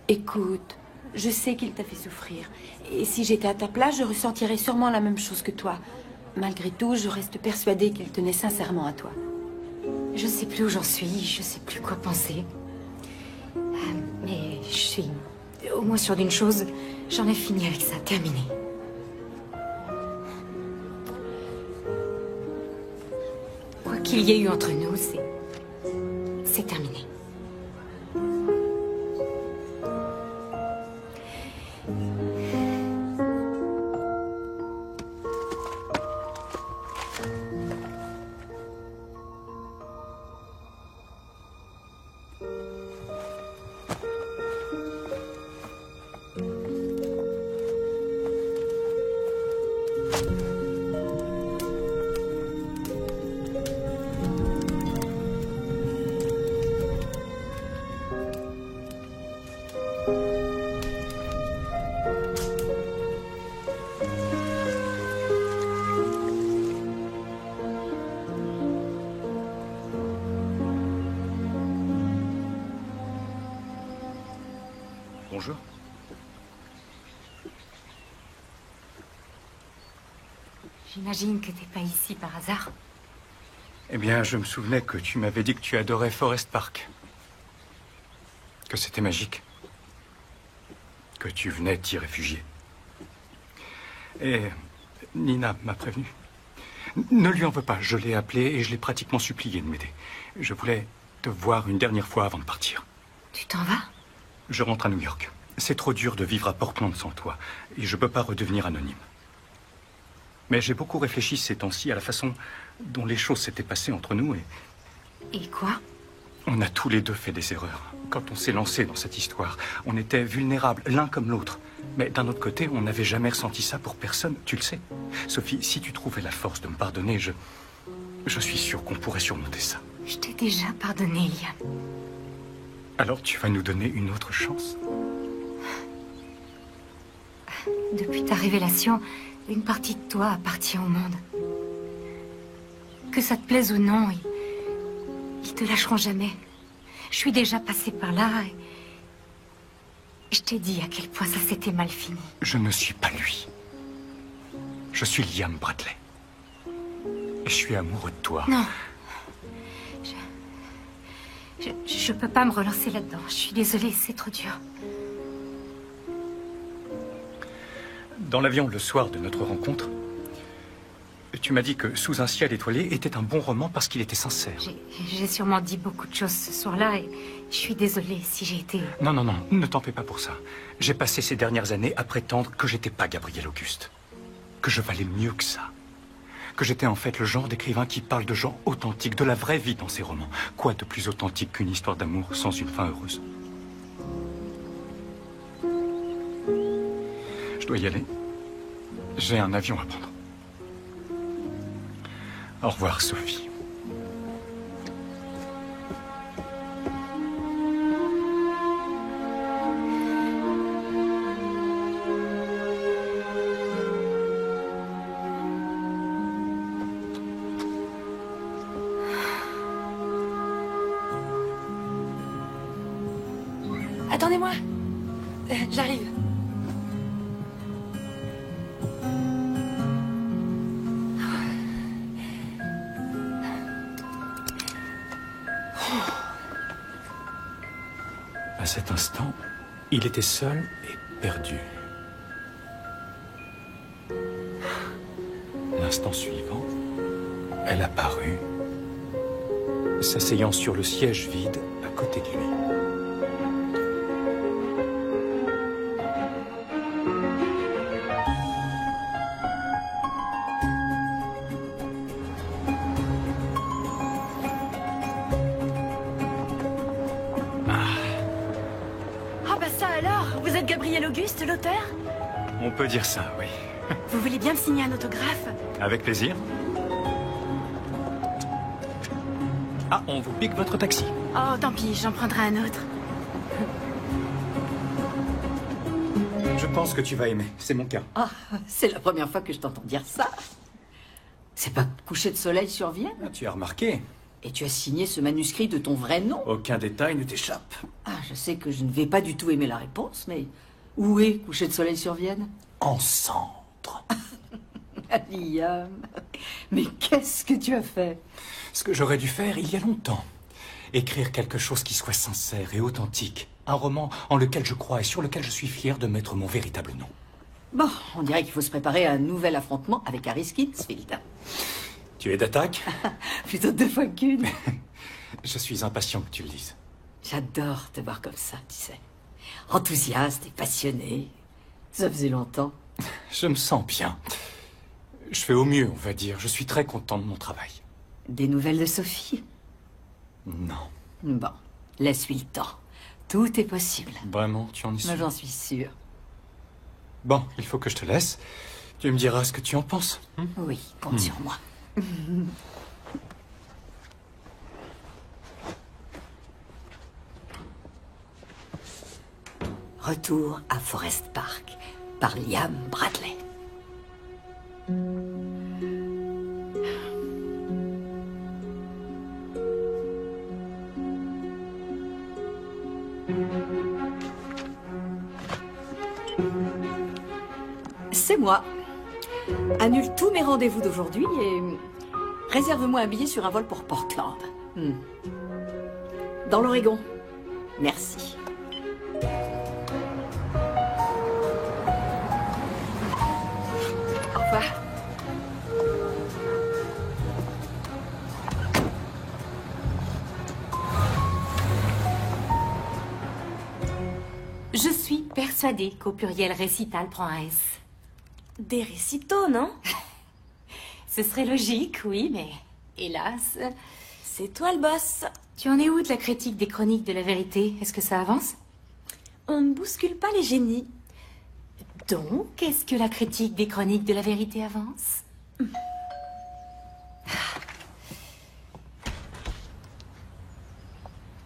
Écoute, je sais qu'il t'a fait souffrir. Et si j'étais à ta place, je ressentirais sûrement la même chose que toi. Malgré tout, je reste persuadée qu'il tenait sincèrement à toi. Je sais plus où j'en suis, je sais plus quoi penser. Je suis au moins sûre d'une chose. J'en ai fini avec ça, terminé. Quoi qu'il y ait eu entre nous, c'est terminé. Bonjour. J'imagine que t'es pas ici par hasard. Eh bien, je me souvenais que tu m'avais dit que tu adorais Forest Park. Que c'était magique. Que tu venais t'y réfugier. Et Nina m'a prévenu. Ne lui en veux pas, je l'ai appelé et je l'ai pratiquement supplié de m'aider. Je voulais te voir une dernière fois avant de partir. Tu t'en vas? Je rentre à New York. C'est trop dur de vivre à Portland sans toi. Et je peux pas redevenir anonyme. Mais j'ai beaucoup réfléchi ces temps-ci à la façon dont les choses s'étaient passées entre nous Et quoi? On a tous les deux fait des erreurs. Quand on s'est lancé dans cette histoire, on était vulnérables l'un comme l'autre. Mais d'un autre côté, on n'avait jamais ressenti ça pour personne, tu le sais. Sophie, si tu trouvais la force de me pardonner, je suis sûr qu'on pourrait surmonter ça. Je t'ai déjà pardonné, Liam. Alors tu vas nous donner une autre chance? Depuis ta révélation, une partie de toi appartient au monde. Que ça te plaise ou non, ils te lâcheront jamais. Je suis déjà passée par là et je t'ai dit à quel point ça s'était mal fini. Je ne suis pas lui. Je suis Liam Bradley. Et je suis amoureux de toi. Non. Je peux pas me relancer là-dedans. Je suis désolée, c'est trop dur. Dans l'avion, le soir de notre rencontre, tu m'as dit que Sous un ciel étoilé était un bon roman parce qu'il était sincère. J'ai sûrement dit beaucoup de choses ce soir-là et je suis désolée si j'ai été... Non, ne t'en fais pas pour ça. J'ai passé ces dernières années à prétendre que j'étais pas Gabriel Auguste. Que je valais mieux que ça. Que j'étais en fait le genre d'écrivain qui parle de gens authentiques, de la vraie vie dans ses romans. Quoi de plus authentique qu'une histoire d'amour sans une fin heureuse? Je dois y aller. J'ai un avion à prendre. Au revoir, Sophie. Attendez-moi. J'arrive. À cet instant, il était seul et perdu. L'instant suivant, elle apparut, s'asseyant sur le siège vide à côté de lui. Gabriel Auguste, l'auteur? On peut dire ça, oui. Vous voulez bien me signer un autographe? Avec plaisir. Ah, on vous pique votre taxi. Oh, tant pis, j'en prendrai un autre. Je pense que tu vas aimer, c'est mon cas. Ah, c'est la première fois que je t'entends dire ça. C'est pas Coucher de soleil sur Vienne? Ah, tu as remarqué. Et tu as signé ce manuscrit de ton vrai nom? Aucun détail ne t'échappe. Ah, je sais que je ne vais pas du tout aimer la réponse, mais où est Coucher de soleil sur Vienne? En cendres. Liam, mais qu'est-ce que tu as fait? Ce que j'aurais dû faire il y a longtemps. Écrire quelque chose qui soit sincère et authentique. Un roman en lequel je crois et sur lequel je suis fier de mettre mon véritable nom. Bon, on dirait qu'il faut se préparer à un nouvel affrontement avec Harry Skinsfield. Tu es d'attaque? Plutôt 2 fois qu'une. Je suis impatient que tu le dises. J'adore te voir comme ça, tu sais. Enthousiaste et passionné. Ça faisait longtemps. Je me sens bien. Je fais au mieux, on va dire. Je suis très content de mon travail. Des nouvelles de Sophie? Non. Bon, laisse-lui le temps. Tout est possible. Vraiment, tu en es sûr? Moi, j'en suis sûre. Bon, il faut que je te laisse. Tu me diras ce que tu en penses. Oui, compte sur moi. Retour à Forest Park par Liam Bradley. C'est moi. Annule tous mes rendez-vous d'aujourd'hui et réserve-moi un billet sur un vol pour Portland. Dans l'Oregon. Merci. Au revoir. Je suis persuadée qu'au pluriel récital prend un S. Des récitos, non? Ce serait logique, oui, mais hélas... C'est toi le boss. Tu en es où de la critique des chroniques de la vérité? Est-ce que ça avance? On ne bouscule pas les génies. Donc, est-ce que la critique des chroniques de la vérité avance?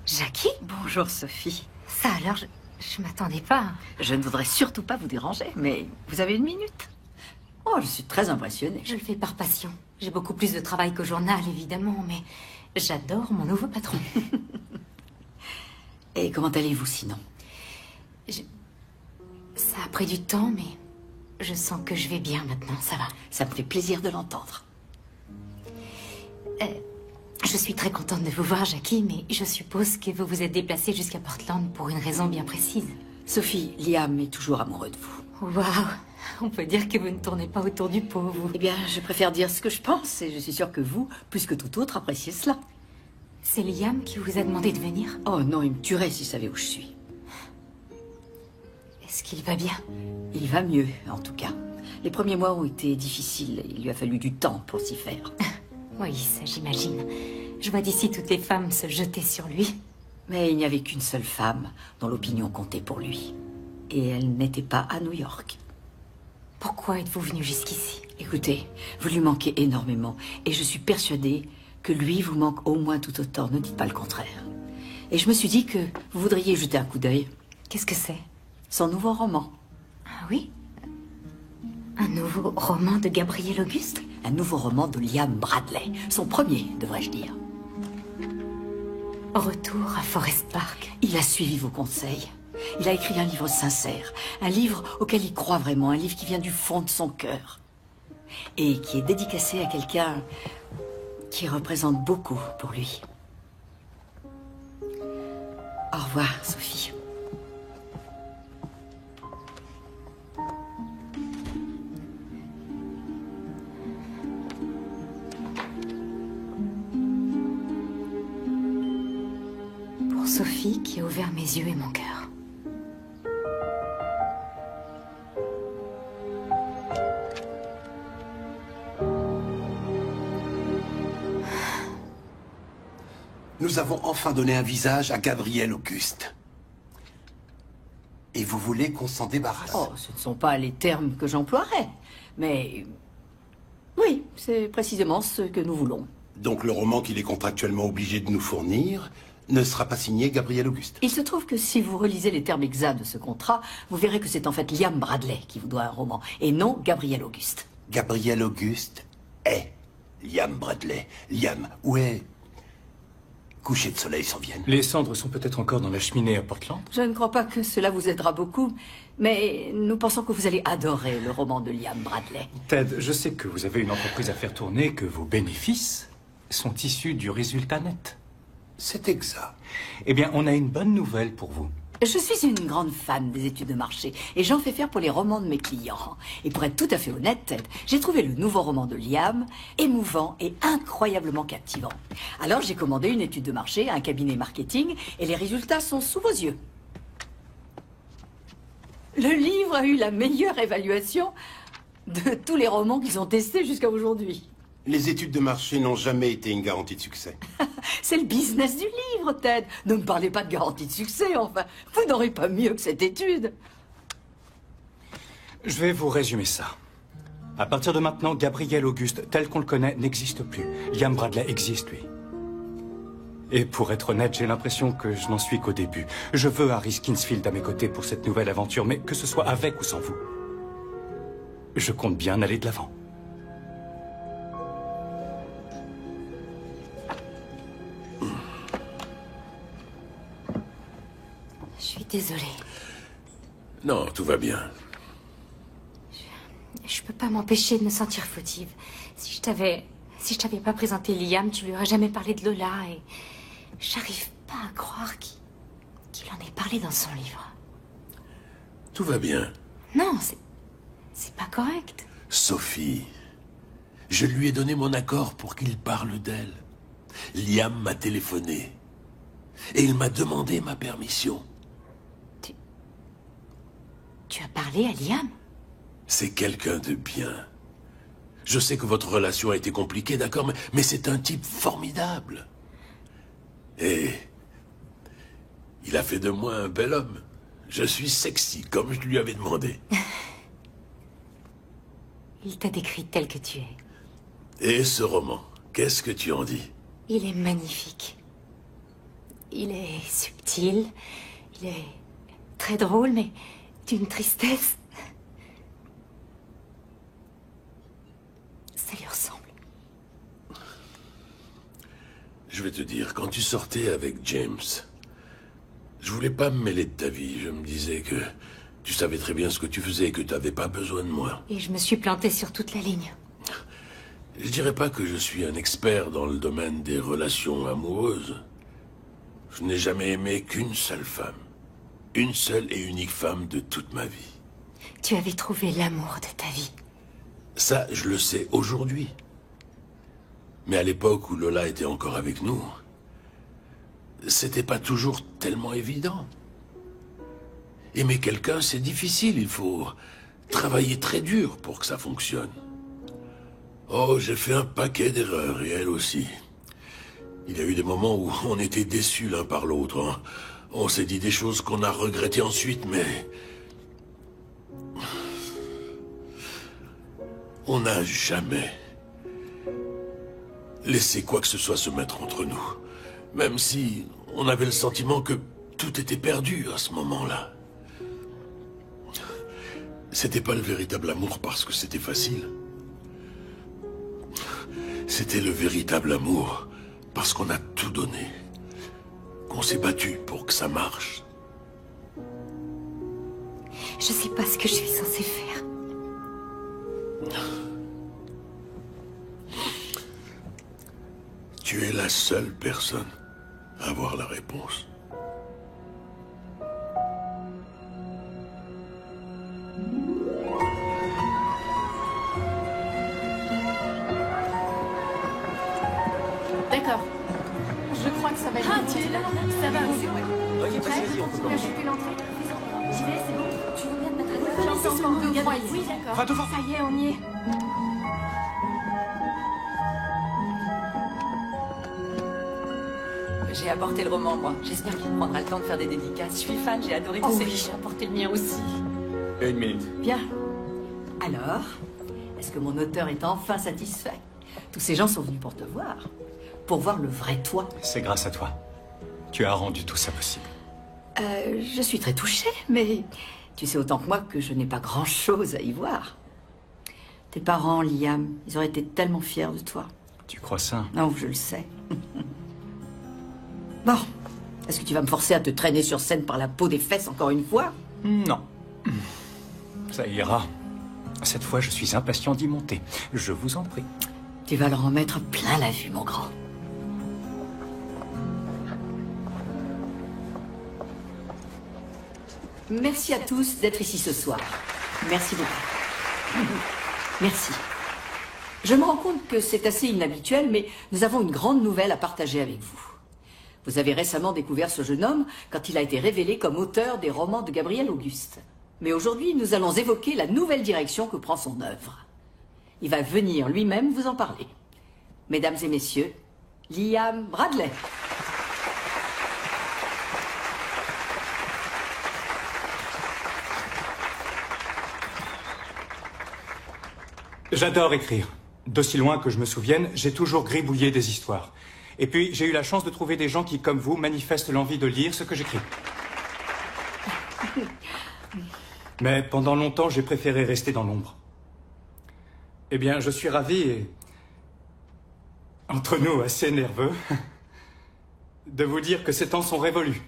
Jackie? Bonjour Sophie. Ça alors, je m'attendais pas. Je ne voudrais surtout pas vous déranger, mais vous avez 1 minute? Oh, je suis très impressionnée. Je le fais par passion. J'ai beaucoup plus de travail qu'au journal, évidemment, mais j'adore mon nouveau patron. Et comment allez-vous sinon? Ça a pris du temps, mais je sens que je vais bien maintenant, ça va. Ça me fait plaisir de l'entendre. Je suis très contente de vous voir, Jackie, mais je suppose que vous vous êtes déplacée jusqu'à Portland pour une raison bien précise. Sophie, Liam est toujours amoureux de vous. Waouh! On peut dire que vous ne tournez pas autour du pot, vous. Eh bien, je préfère dire ce que je pense, et je suis sûre que vous, plus que tout autre, appréciez cela. C'est Liam qui vous a demandé de venir? Oh non, il me tuerait s'il savait où je suis. Est-ce qu'il va bien? Il va mieux, en tout cas. Les premiers mois ont été difficiles, il lui a fallu du temps pour s'y faire. Oui, ça j'imagine. Je vois d'ici toutes les femmes se jeter sur lui. Mais il n'y avait qu'une seule femme dont l'opinion comptait pour lui. Et elle n'était pas à New York. Pourquoi êtes-vous venu jusqu'ici? Écoutez, vous lui manquez énormément. Et je suis persuadée que lui vous manque au moins tout autant. Ne dites pas le contraire. Et je me suis dit que vous voudriez jeter un coup d'œil. Qu'est-ce que c'est? Son nouveau roman. Ah oui? Un nouveau roman de Gabriel Auguste? Un nouveau roman de Liam Bradley. Son premier, devrais-je dire. Retour à Forest Park. Il a suivi vos conseils. Il a écrit un livre sincère. Un livre auquel il croit vraiment. Un livre qui vient du fond de son cœur. Et qui est dédicacé à quelqu'un qui représente beaucoup pour lui. Au revoir, Sophie. Pour Sophie qui a ouvert mes yeux et mon cœur. Nous avons enfin donné un visage à Gabriel Auguste. Et vous voulez qu'on s'en débarrasse? Oh, ce ne sont pas les termes que j'emploierais. Mais... oui, c'est précisément ce que nous voulons. Donc le roman qu'il est contractuellement obligé de nous fournir ne sera pas signé Gabriel Auguste? Il se trouve que si vous relisez les termes exacts de ce contrat, vous verrez que c'est en fait Liam Bradley qui vous doit un roman, et non Gabriel Auguste. Gabriel Auguste est Liam Bradley. Liam, où est... Coucher de soleil s'en viennent. Les cendres sont peut-être encore dans la cheminée à Portland? Je ne crois pas que cela vous aidera beaucoup, mais nous pensons que vous allez adorer le roman de Liam Bradley. Ted, je sais que vous avez une entreprise à faire tourner, que vos bénéfices sont issus du résultat net. C'est exact. Eh bien, on a une bonne nouvelle pour vous. Je suis une grande fan des études de marché et j'en fais faire pour les romans de mes clients. Et pour être tout à fait honnête, Ted, j'ai trouvé le nouveau roman de Liam émouvant et incroyablement captivant. Alors j'ai commandé une étude de marché à un cabinet marketing et les résultats sont sous vos yeux. Le livre a eu la meilleure évaluation de tous les romans qu'ils ont testés jusqu'à aujourd'hui. Les études de marché n'ont jamais été une garantie de succès. C'est le business du livre, Ted. Ne me parlez pas de garantie de succès, enfin. Vous n'aurez pas mieux que cette étude. Je vais vous résumer ça. À partir de maintenant, Gabriel Auguste, tel qu'on le connaît, n'existe plus. Liam Bradley existe, lui. Et pour être honnête, j'ai l'impression que je n'en suis qu'au début. Je veux Harry Kinsfield à mes côtés pour cette nouvelle aventure, mais que ce soit avec ou sans vous. Je compte bien aller de l'avant. Je suis désolée. Non, tout va bien. Je peux pas m'empêcher de me sentir fautive. Si je t'avais pas présenté Liam, tu lui aurais jamais parlé de Lola et j'arrive pas à croire qu'il en ait parlé dans son livre. Tout va bien. Non, c'est pas correct. Sophie, je lui ai donné mon accord pour qu'il parle d'elle. Liam m'a téléphoné. Et il m'a demandé ma permission. Tu as parlé à Liam? C'est quelqu'un de bien. Je sais que votre relation a été compliquée, d'accord, mais c'est un type formidable. Et il a fait de moi un bel homme. Je suis sexy, comme je lui avais demandé. Il t'a décrit tel que tu es. Et ce roman, qu'est-ce que tu en dis? Il est magnifique. Il est subtil, il est très drôle, mais d'une tristesse. Ça lui ressemble. Je vais te dire, quand tu sortais avec James, je voulais pas me mêler de ta vie. Je me disais que tu savais très bien ce que tu faisais et que tu n'avais pas besoin de moi. Et je me suis plantée sur toute la ligne. Je dirais pas que je suis un expert dans le domaine des relations amoureuses. Je n'ai jamais aimé qu'une seule femme. Une seule et unique femme de toute ma vie. Tu avais trouvé l'amour de ta vie. Ça, je le sais aujourd'hui. Mais à l'époque où Lola était encore avec nous, c'était pas toujours tellement évident. Aimer quelqu'un, c'est difficile. Il faut travailler très dur pour que ça fonctionne. Oh, j'ai fait un paquet d'erreurs, et elle aussi. Il y a eu des moments où on était déçus l'un par l'autre. Hein. On s'est dit des choses qu'on a regrettées ensuite, mais... on n'a jamais laissé quoi que ce soit se mettre entre nous. Même si on avait le sentiment que tout était perdu à ce moment-là. C'était pas le véritable amour parce que c'était facile. C'était le véritable amour parce qu'on a tout donné. Qu'on s'est battu pour que ça marche. Je sais pas ce que je suis censée faire. Tu es la seule personne à avoir la réponse. D'accord. Je crois que ça va être... Ah, tu es là? Ça va, c'est vrai. Ok, vas-y, on peut commencer. J'ai pu l'entrée. J'y vais, c'est bon. Tu veux bien te mettre à côté? J'entends encore 2 fois ici. Oui, d'accord. Va devant. Ça y est, on y est. J'ai apporté le roman, moi. J'espère qu'il prendra le temps de faire des dédicaces. Je suis fan, j'ai adoré Oh tous ces oui, livres. j'ai apporté le mien aussi. Une minute. Bien. Alors, est-ce que mon auteur est enfin satisfait? Tous ces gens sont venus pour te voir. Pour voir le vrai toi. C'est grâce à toi. Tu as rendu tout ça possible. Je suis très touchée, mais tu sais autant que moi que je n'ai pas grand-chose à y voir. Tes parents, Liam, ils auraient été tellement fiers de toi. Tu crois ça? Non, je le sais. Bon, est-ce que tu vas me forcer à te traîner sur scène par la peau des fesses encore une fois? Non. Ça ira. Cette fois, je suis impatient d'y monter. Je vous en prie. Tu vas leur en mettre plein la vue, mon grand. Merci à tous d'être ici ce soir. Merci beaucoup. Merci. Je me rends compte que c'est assez inhabituel, mais nous avons une grande nouvelle à partager avec vous. Vous avez récemment découvert ce jeune homme quand il a été révélé comme auteur des romans de Gabriel Auguste. Mais aujourd'hui, nous allons évoquer la nouvelle direction que prend son œuvre. Il va venir lui-même vous en parler. Mesdames et messieurs, Liam Bradley. J'adore écrire. D'aussi loin que je me souvienne, j'ai toujours gribouillé des histoires. Et puis, j'ai eu la chance de trouver des gens qui, comme vous, manifestent l'envie de lire ce que j'écris. Mais pendant longtemps, j'ai préféré rester dans l'ombre. Eh bien, je suis ravi et, entre nous, assez nerveux, de vous dire que ces temps sont révolus.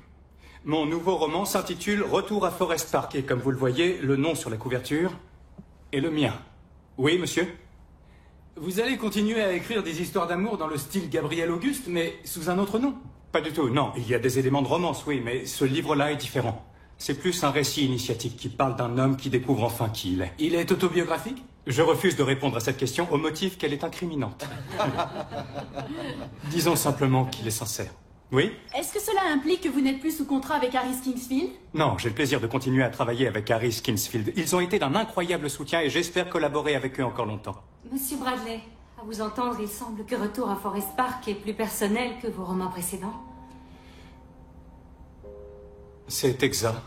Mon nouveau roman s'intitule Retour à Forest Park et, comme vous le voyez, le nom sur la couverture est le mien. Oui, monsieur? Vous allez continuer à écrire des histoires d'amour dans le style Gabriel Auguste, mais sous un autre nom? Pas du tout, non. Il y a des éléments de romance, oui, mais ce livre-là est différent. C'est plus un récit initiatique qui parle d'un homme qui découvre enfin qui il est. Il est autobiographique? Je refuse de répondre à cette question au motif qu'elle est incriminante. Disons simplement qu'il est sincère. Oui? Est-ce que cela implique que vous n'êtes plus sous contrat avec Harris Kingsfield? Non, j'ai le plaisir de continuer à travailler avec Harris Kingsfield. Ils ont été d'un incroyable soutien et j'espère collaborer avec eux encore longtemps. Monsieur Bradley, à vous entendre, il semble que Retour à Forest Park est plus personnel que vos romans précédents. C'est exact.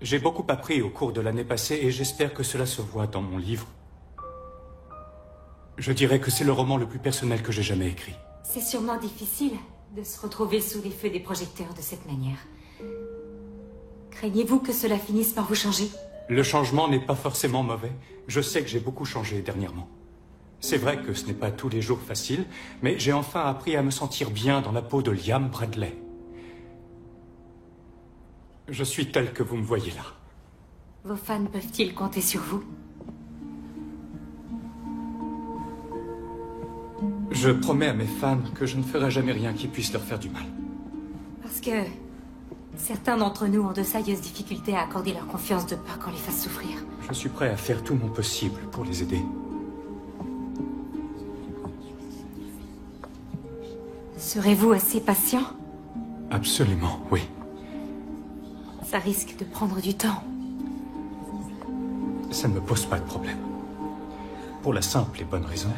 J'ai beaucoup appris au cours de l'année passée et j'espère que cela se voit dans mon livre. Je dirais que c'est le roman le plus personnel que j'ai jamais écrit. C'est sûrement difficile de se retrouver sous les feux des projecteurs de cette manière. Craignez-vous que cela finisse par vous changer? Le changement n'est pas forcément mauvais. Je sais que j'ai beaucoup changé dernièrement. C'est vrai que ce n'est pas tous les jours facile, mais j'ai enfin appris à me sentir bien dans la peau de Liam Bradley. Je suis tel que vous me voyez là. Vos fans peuvent-ils compter sur vous? Je promets à mes fans que je ne ferai jamais rien qui puisse leur faire du mal. Parce que certains d'entre nous ont de sérieuses difficultés à accorder leur confiance de peur qu'on les fasse souffrir. Je suis prêt à faire tout mon possible pour les aider. Serez-vous assez patient? Absolument, oui. Ça risque de prendre du temps. Ça ne me pose pas de problème. Pour la simple et bonne raison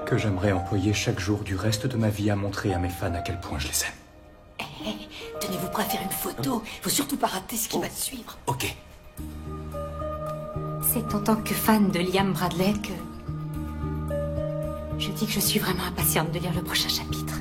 que j'aimerais employer chaque jour du reste de ma vie à montrer à mes fans à quel point je les aime. Hé, tenez-vous prêt à faire une photo. Faut surtout pas rater ce qui va suivre. Ok. C'est en tant que fan de Liam Bradley que je dis que je suis vraiment impatiente de lire le prochain chapitre.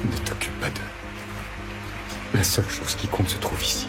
Ne t'occupe pas d'eux. La seule chose qui compte se trouve ici.